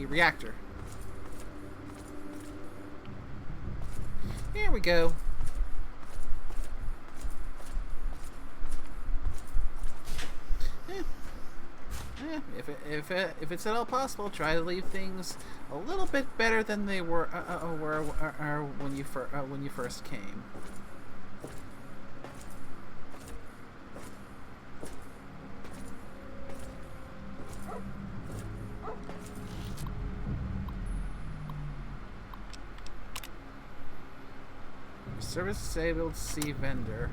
Reactor. Here we go. If it's at all possible, try to leave things a little bit better than they were when you first came. Service disabled C vendor.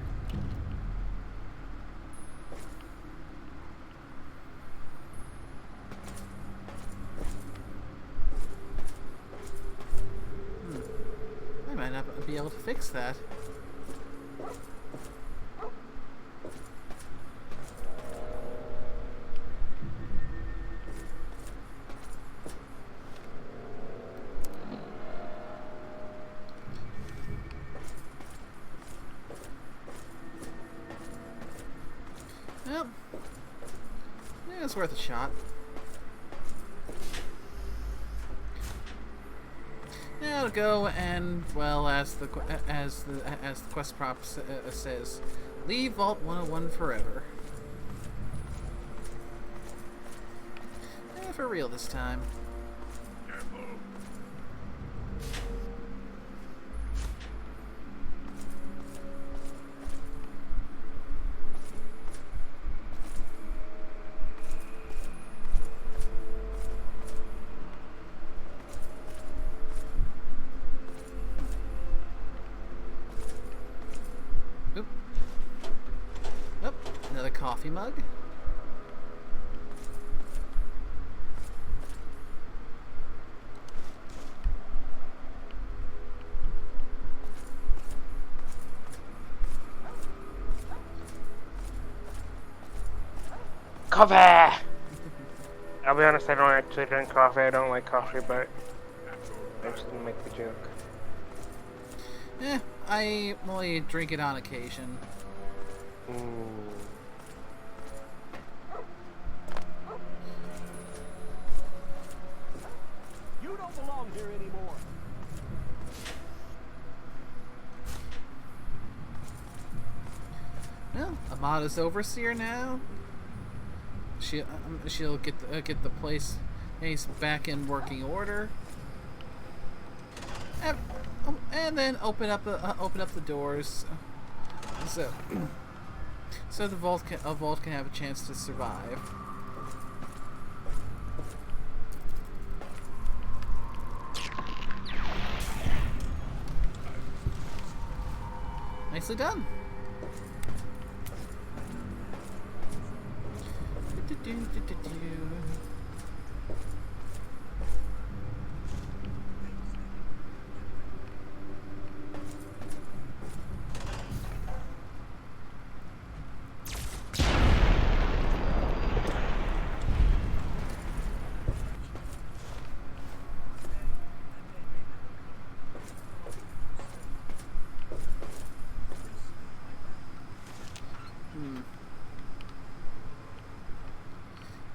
I might not be able to fix that. It's worth a shot. Now to go and, well, as the quest prop says, leave Vault 101 forever. For real this time. Oop. Oh, another coffee mug. Coffee! I'll be honest, I don't actually drink coffee. I don't like coffee, but I just didn't make the joke. I only drink it on occasion. You don't belong here anymore. Well, Amada's overseer now. She'll get the place back in working order, and then open up the doors, so the vault can have a chance to survive. Nicely done.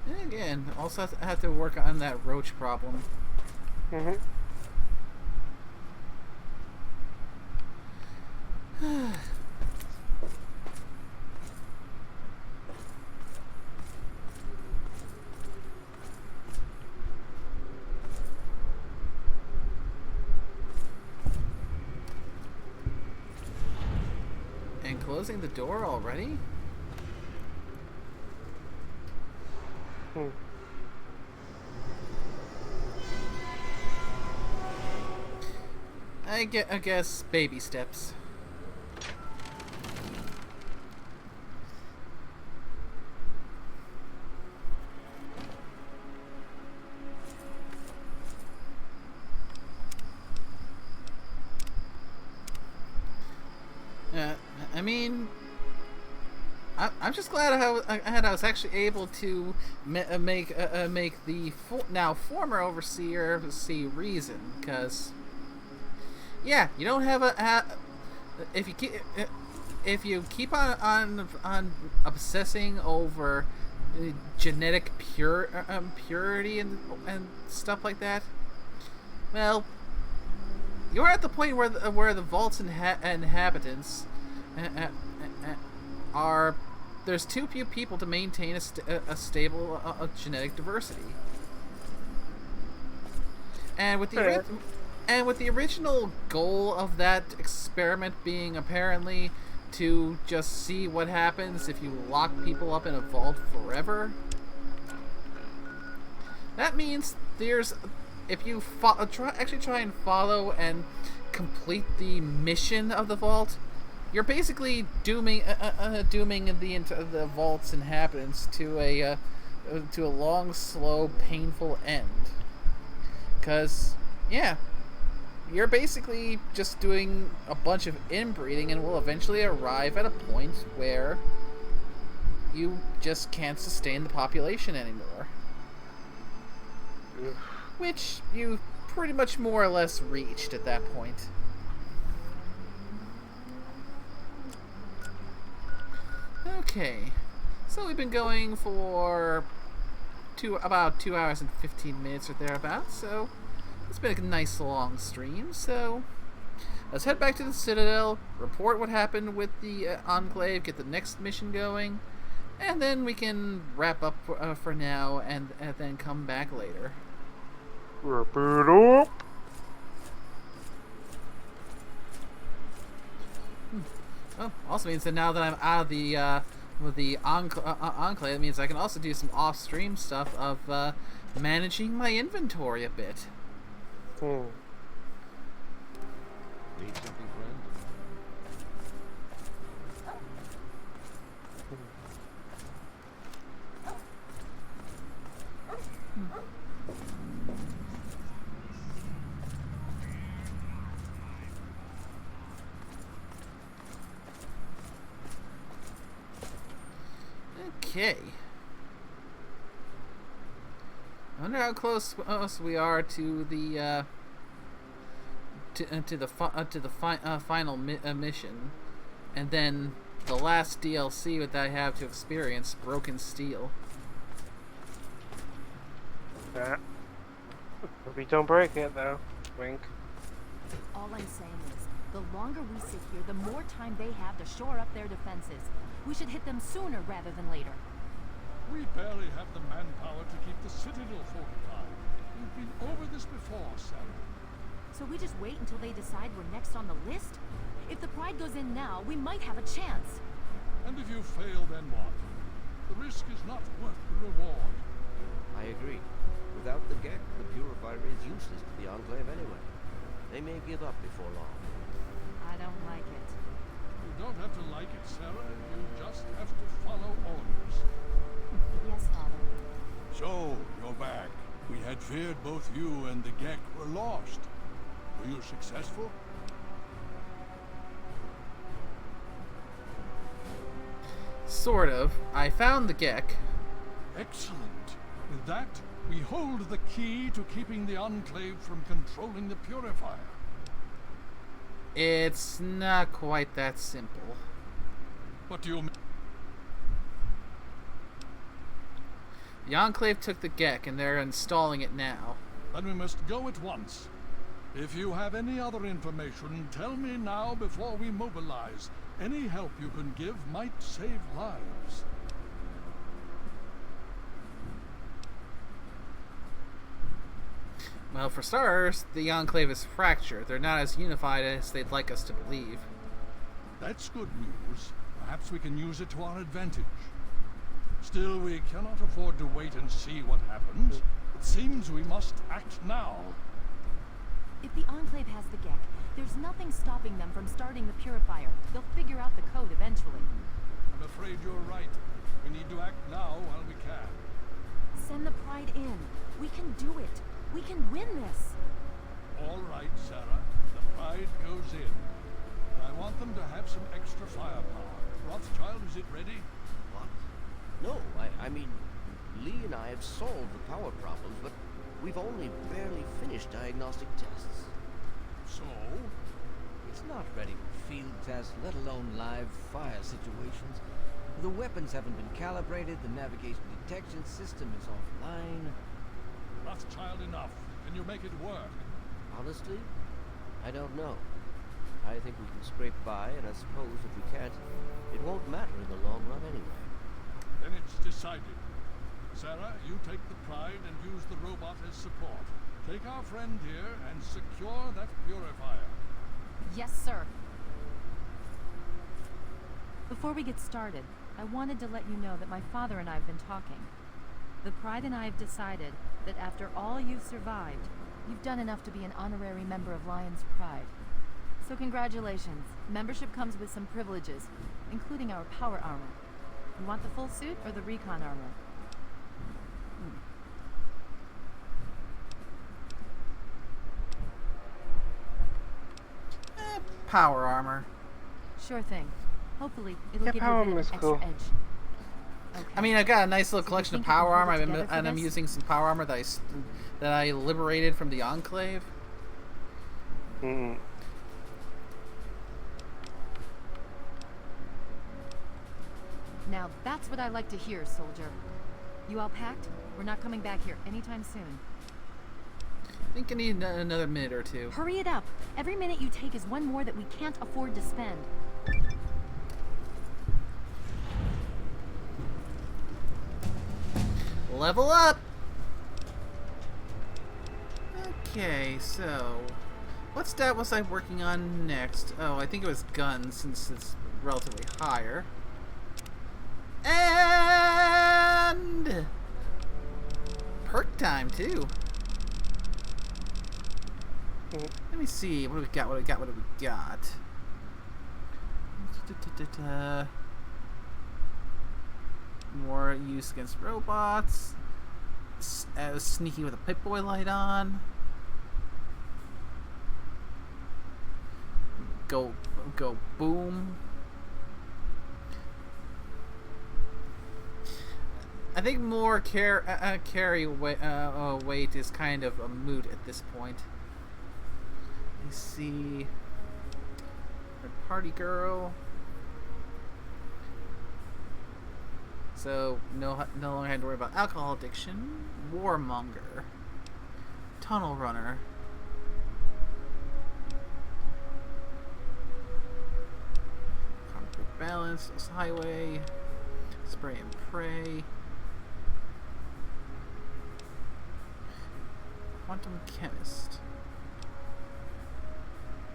And again, also have to work on that roach problem. And closing the door already? I guess baby steps. I mean, I'm just glad I was actually able to make the now former overseer see reason, because yeah, you don't have if you keep on obsessing over genetic purity and stuff like that, well, you're at the point where the vault's inhabitants are, there's too few people to maintain a stable genetic diversity. And with the original goal of that experiment being apparently to just see what happens if you lock people up in a vault forever, that means if you try and follow and complete the mission of the vault, you're basically dooming the vault's inhabitants to a long, slow, painful end. Because yeah, you're basically just doing a bunch of inbreeding, and will eventually arrive at a point where you just can't sustain the population anymore. Which you pretty much more or less reached at that point. Okay, so we've been going for about 2 hours and 15 minutes or thereabouts, so it's been a nice long stream. So let's head back to the Citadel, report what happened with the Enclave, get the next mission going, and then we can wrap up for now and then come back later. Wrap it up. Oh, also means that now that I'm out of the with the Enclave, it means I can also do some off-stream stuff of managing my inventory a bit. Hmm. Need something, friend? Okay. I wonder how close we are to the final mission, and then the last DLC that I have to experience, Broken Steel. Yeah. Hope we don't break it though. Wink. All I'm saying is, the longer we sit here, the more time they have to shore up their defenses. We should hit them sooner rather than later. We barely have the manpower to keep the Citadel fortified. We've been over this before, Sarah. So we just wait until they decide we're next on the list? If the Pride goes in now, we might have a chance. And if you fail, then what? The risk is not worth the reward. I agree. Without the GEC, the Purifier is useless to the Enclave anyway. They may give up before long. I don't like it. You don't have to like it, Sarah. You just have to follow orders. Yes, Father. So, you're back. We had feared both you and the GEC were lost. Were you successful? Sort of. I found the GEC. Excellent. With that, we hold the key to keeping the Enclave from controlling the Purifier. It's not quite that simple. What do you mean? The Enclave took the GEC and they're installing it now. Then we must go at once. If you have any other information, tell me now before we mobilize. Any help you can give might save lives. Well, for starters, the Enclave is fractured. They're not as unified as they'd like us to believe. That's good news. Perhaps we can use it to our advantage. Still, we cannot afford to wait and see what happens. It seems we must act now. If the Enclave has the GEC, there's nothing stopping them from starting the Purifier. They'll figure out the code eventually. I'm afraid you're right. We need to act now while we can. Send the Pride in. We can do it. We can win this. All right, Sarah. The Pride goes in. I want them to have some extra firepower. Rothschild, is it ready? What? No, I mean, Lee and I have solved the power problems, but we've only barely finished diagnostic tests. So? It's not ready for field tests, let alone live fire situations. The weapons haven't been calibrated, the navigation detection system is offline. Rothschild, enough. Can you make it work? Honestly, I don't know. I think we can scrape by, and I suppose if we can't, it won't matter in the long run anyway. Then it's decided. Sarah, you take the Pride and use the robot as support. Take our friend here and secure that Purifier. Yes, sir. Before we get started, I wanted to let you know that my father and I have been talking. The Pride and I have decided that after all you've survived, you've done enough to be an honorary member of Lion's Pride. So congratulations. Membership comes with some privileges, including our power armor. You want the full suit or the recon armor? Power armor. Sure thing. Hopefully, it'll give you power a bit of armor is extra cool. edge. Okay. I mean, I got a nice little So collection you of think you power can armor, hold it together for and I'm this? using some power armor that I liberated from the Enclave. Hmm. Now that's what I like to hear, soldier. You all packed? We're not coming back here anytime soon. I think I need another minute or two. Hurry it up. Every minute you take is one more that we can't afford to spend. Level up! Okay, so... what stat was I working on next? Oh, I think it was guns, since it's relatively higher. And... perk time, too. Let me see. What do we got? What do we got? What do we got? More use against robots. Sneaky with a Pip-Boy light on. Go boom. I think more carry weight is kind of a moot at this point. Let's see. Red Party Girl. So no longer had to worry about alcohol addiction. Warmonger. Tunnel Runner. Concrete Balance. Highway. Spray and Pray. Quantum Chemist.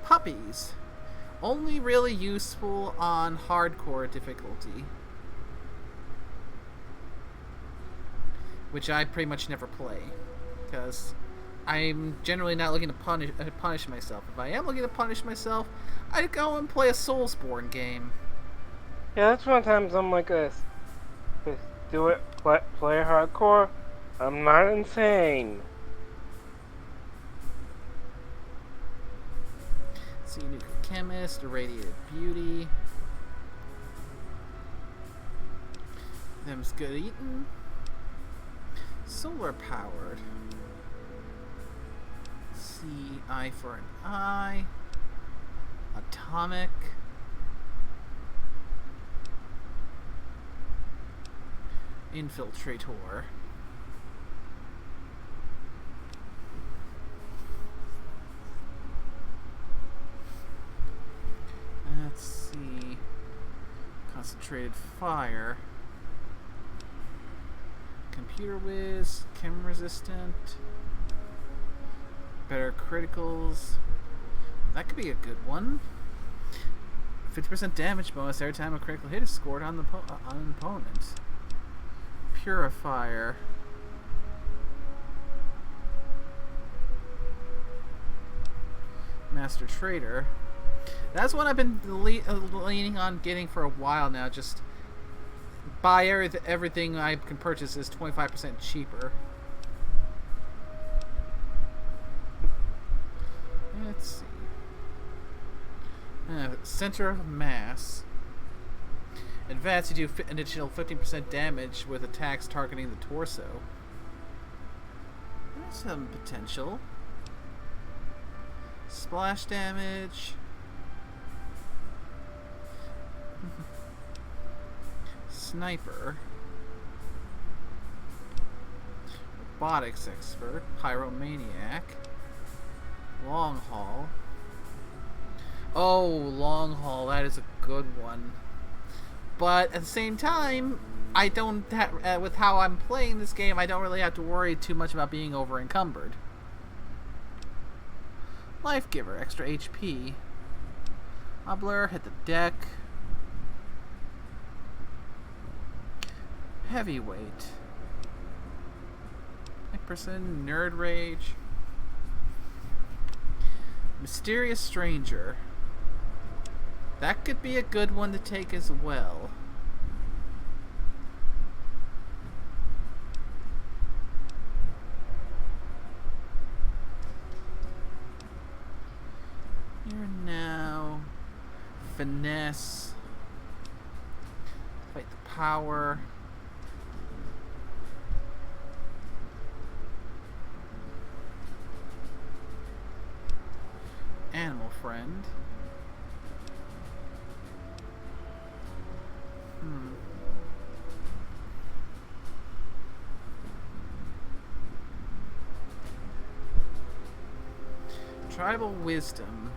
Puppies. Only really useful on hardcore difficulty. Which I pretty much never play. Because I'm generally not looking to punish myself. If I am looking to punish myself, I'd go and play a Soulsborne game. Yeah, that's one times I'm like this. Just do it, play hardcore. I'm not insane. See, Nuclear Chemist, Irradiated Beauty. Them's good eating. Solar powered. See, eye for an eye. Atomic. Infiltrator. Let's see. Concentrated fire. Computer whiz. Chem resistant. Better criticals. That could be a good one. 50% damage bonus every time a critical hit is scored on an opponent. Purifier. Master Trader. That's one I've been leaning on getting for a while now. Just buy everything I can purchase is 25% cheaper. Let's see. Center of mass. Advance, you do an additional 15% damage with attacks targeting the torso. There's some potential. Splash damage. Sniper. Robotics expert. Pyromaniac. Long haul. Oh, long haul. That is a good one. But at the same time, I don't with how I'm playing this game, I don't really have to worry too much about being over encumbered. Life Giver, extra HP. Hobbler, hit the deck. Heavyweight. Person, Nerd Rage. Mysterious Stranger. That could be a good one to take as well. Here now. Finesse. Fight the power. Animal Friend. Tribal wisdom.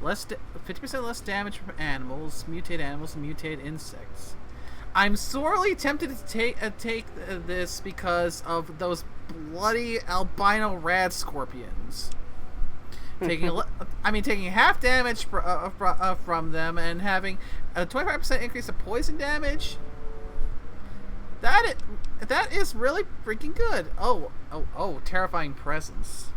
50% less damage from animals, and mutate insects. I'm sorely tempted to take this because of those bloody albino rad scorpions. Taking half damage from them and having a 25% increase of poison damage. That is really freaking good. Oh, terrifying presence.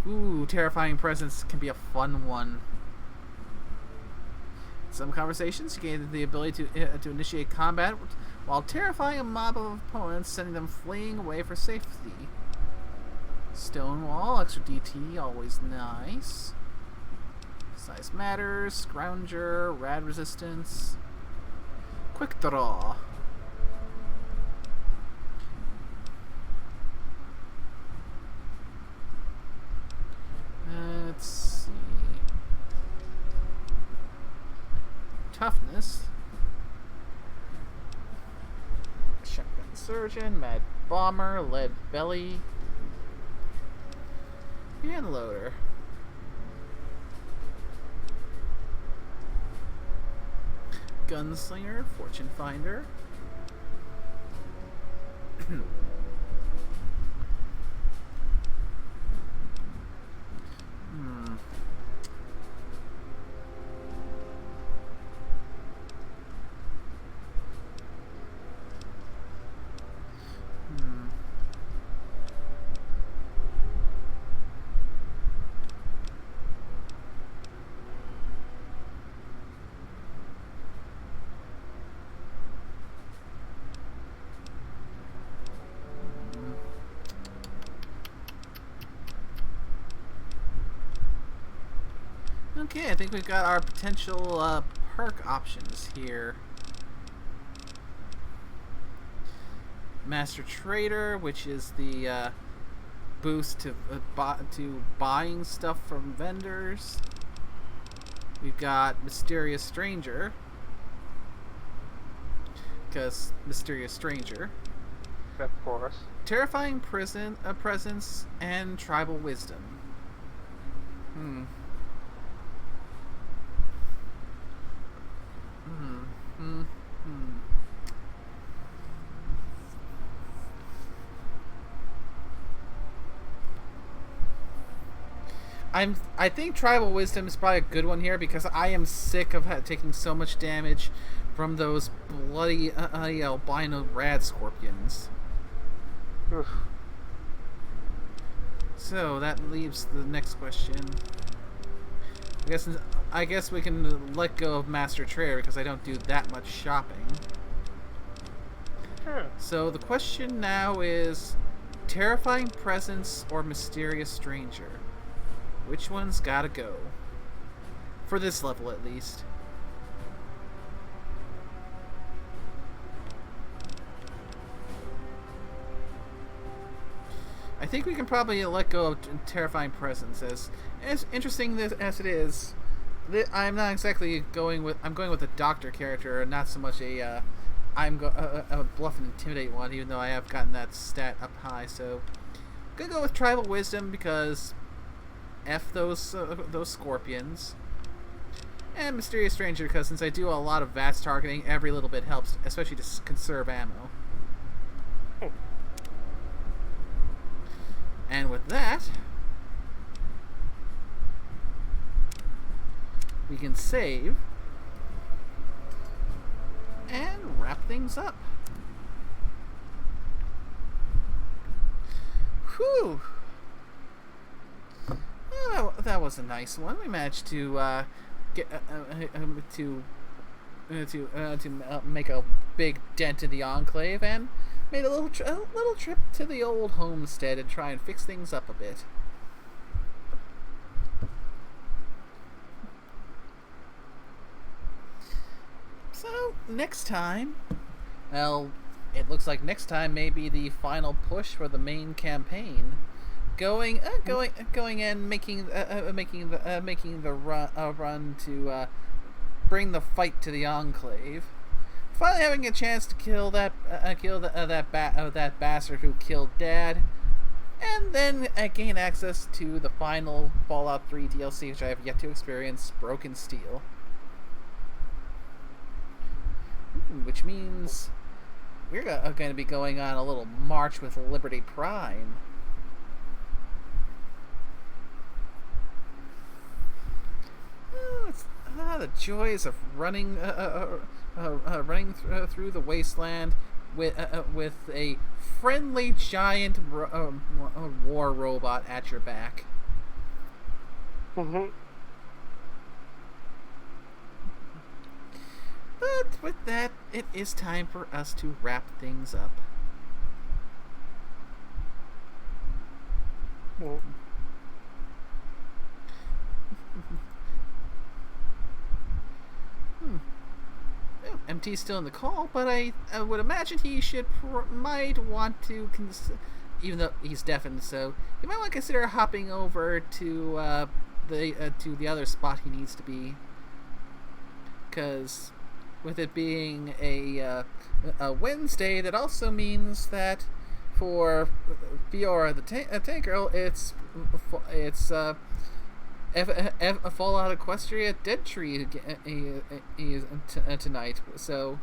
Ooh, terrifying presence can be a fun one. In some conversations, you gain the ability to initiate combat while terrifying a mob of opponents, sending them fleeing away for safety. Stonewall, extra DT, always nice. Size matters, Scrounger, rad resistance. Quick draw. Let's see. Toughness. Shotgun surgeon, mad bomber, lead belly, and loader. Gunslinger, fortune finder. Okay, I think we've got our potential perk options here. Master Trader, which is the boost to buying stuff from vendors. We've got Mysterious Stranger, because Mysterious Stranger. Of course. Terrifying presence and Tribal Wisdom. I think Tribal Wisdom is probably a good one here because I am sick of taking so much damage from those bloody albino rad scorpions. Oof. So that leaves the next question. I guess we can let go of Master Trader because I don't do that much shopping. So the question now is Terrifying Presence or Mysterious Stranger? Which one's gotta go? For this level, at least. I think we can probably let go of Terrifying Presence, as interesting as it is. I'm not exactly going with. I'm going with a doctor character, not so much a bluff and intimidate one. Even though I have gotten that stat up high, so I'm gonna go with Tribal Wisdom because F those scorpions, and Mysterious Stranger because since I do a lot of VATS targeting, every little bit helps, especially to conserve ammo. And with that, we can save and wrap things up. Whew. Well, that was a nice one. We managed to make a big dent in the enclave and made a little trip to the old homestead and try and fix things up a bit. So next time, well, it looks like next time may be the final push for the main campaign. Going and making the run to bring the fight to the enclave. Finally having a chance to kill that bastard who killed Dad, and then I gain access to the final Fallout 3 DLC, which I have yet to experience, Broken Steel. Which means we're going to be going on a little march with Liberty Prime. The joys of running through the wasteland with a friendly giant war robot at your back. Mm-hmm. But with that, it is time for us to wrap things up. Mm. Well, MT's still in the call, but I would imagine he might want to, even though he's deafened, so he might want to consider hopping over to the other spot he needs to be, because with it being a Wednesday, that also means that for Fiora the Tank Girl, it's Fallout Equestria Dead Tree tonight. So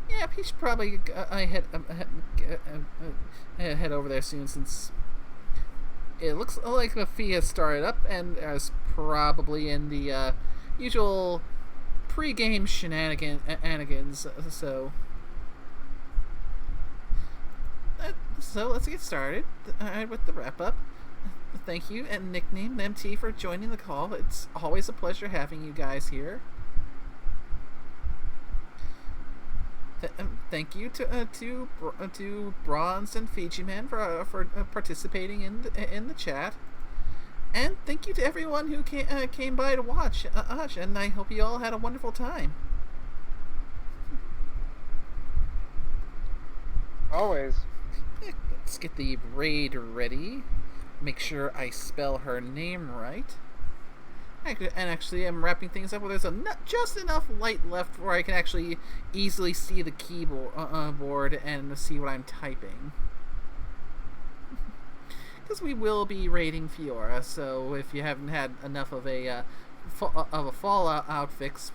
yeah, he should probably head over there soon, since it looks like the fee has started up and is probably in the usual pre-game shenanigans. So let's get started with the wrap-up. Thank you, and Nickname MT, for joining the call. It's always a pleasure having you guys here. Thank you to Bronze and Fiji Man for participating in the chat, and thank you to everyone who came by to watch us. And I hope you all had a wonderful time. Always. Let's get the raid ready. Make sure I spell her name right. And actually, I'm wrapping things up where there's just enough light left where I can actually easily see the keyboard board and see what I'm typing. Because we will be raiding Fiora, so if you haven't had enough of a Fallout outfix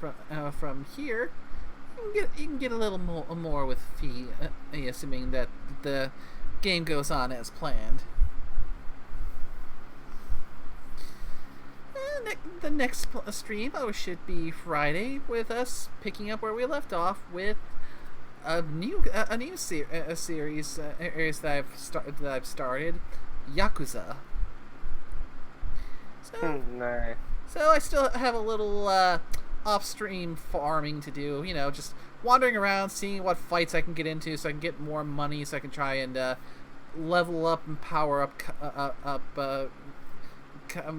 from here, you can get a little more with Fee, assuming that the game goes on as planned. The next stream should be Friday, with us picking up where we left off with a new series that I've started, Yakuza. So I still have a little off-stream farming to do. You know, just wandering around, seeing what fights I can get into, so I can get more money, so I can try and level up and power up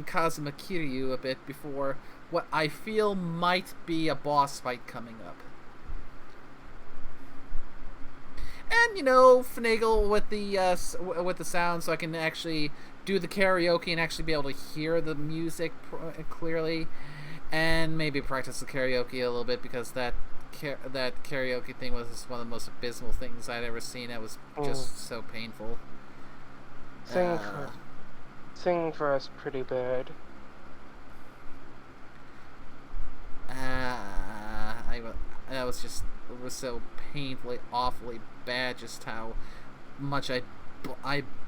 Kazuma Kiryu a bit before what I feel might be a boss fight coming up. And, you know, finagle with the sound so I can actually do the karaoke and actually be able to hear the music clearly, and maybe practice the karaoke a little bit, because that karaoke thing was just one of the most abysmal things I'd ever seen. It was just so painful. Sing for us, pretty bird. It was so painfully, awfully bad. Just how much I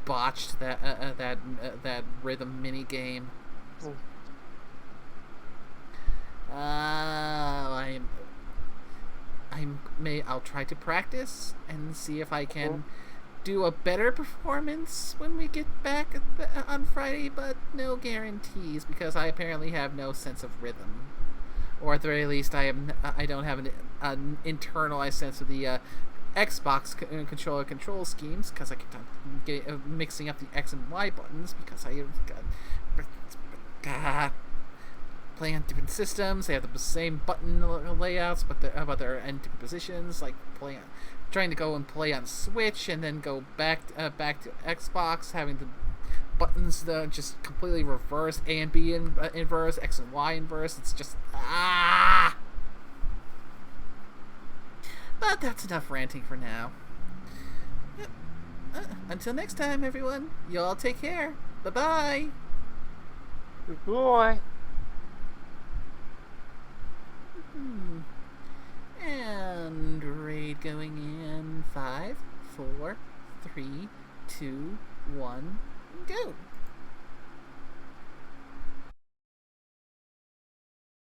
botched that rhythm mini game. I'll try to practice and see if I can do a better performance when we get back on Friday, but no guarantees, because I apparently have no sense of rhythm, or at the very least I don't have an internalized sense of the Xbox control schemes, because I kept on mixing up the X and Y buttons, because I playing on different systems. They have the same button layouts, but they're in different positions, like trying to go and play on Switch and then go back to Xbox, having the buttons just completely reversed, A and B inverse, X and Y inverse. It's just But that's enough ranting for now. Until next time, everyone. You all take care. Bye-bye. Boy. And raid going in 5, 4, 3, 2, 1, go.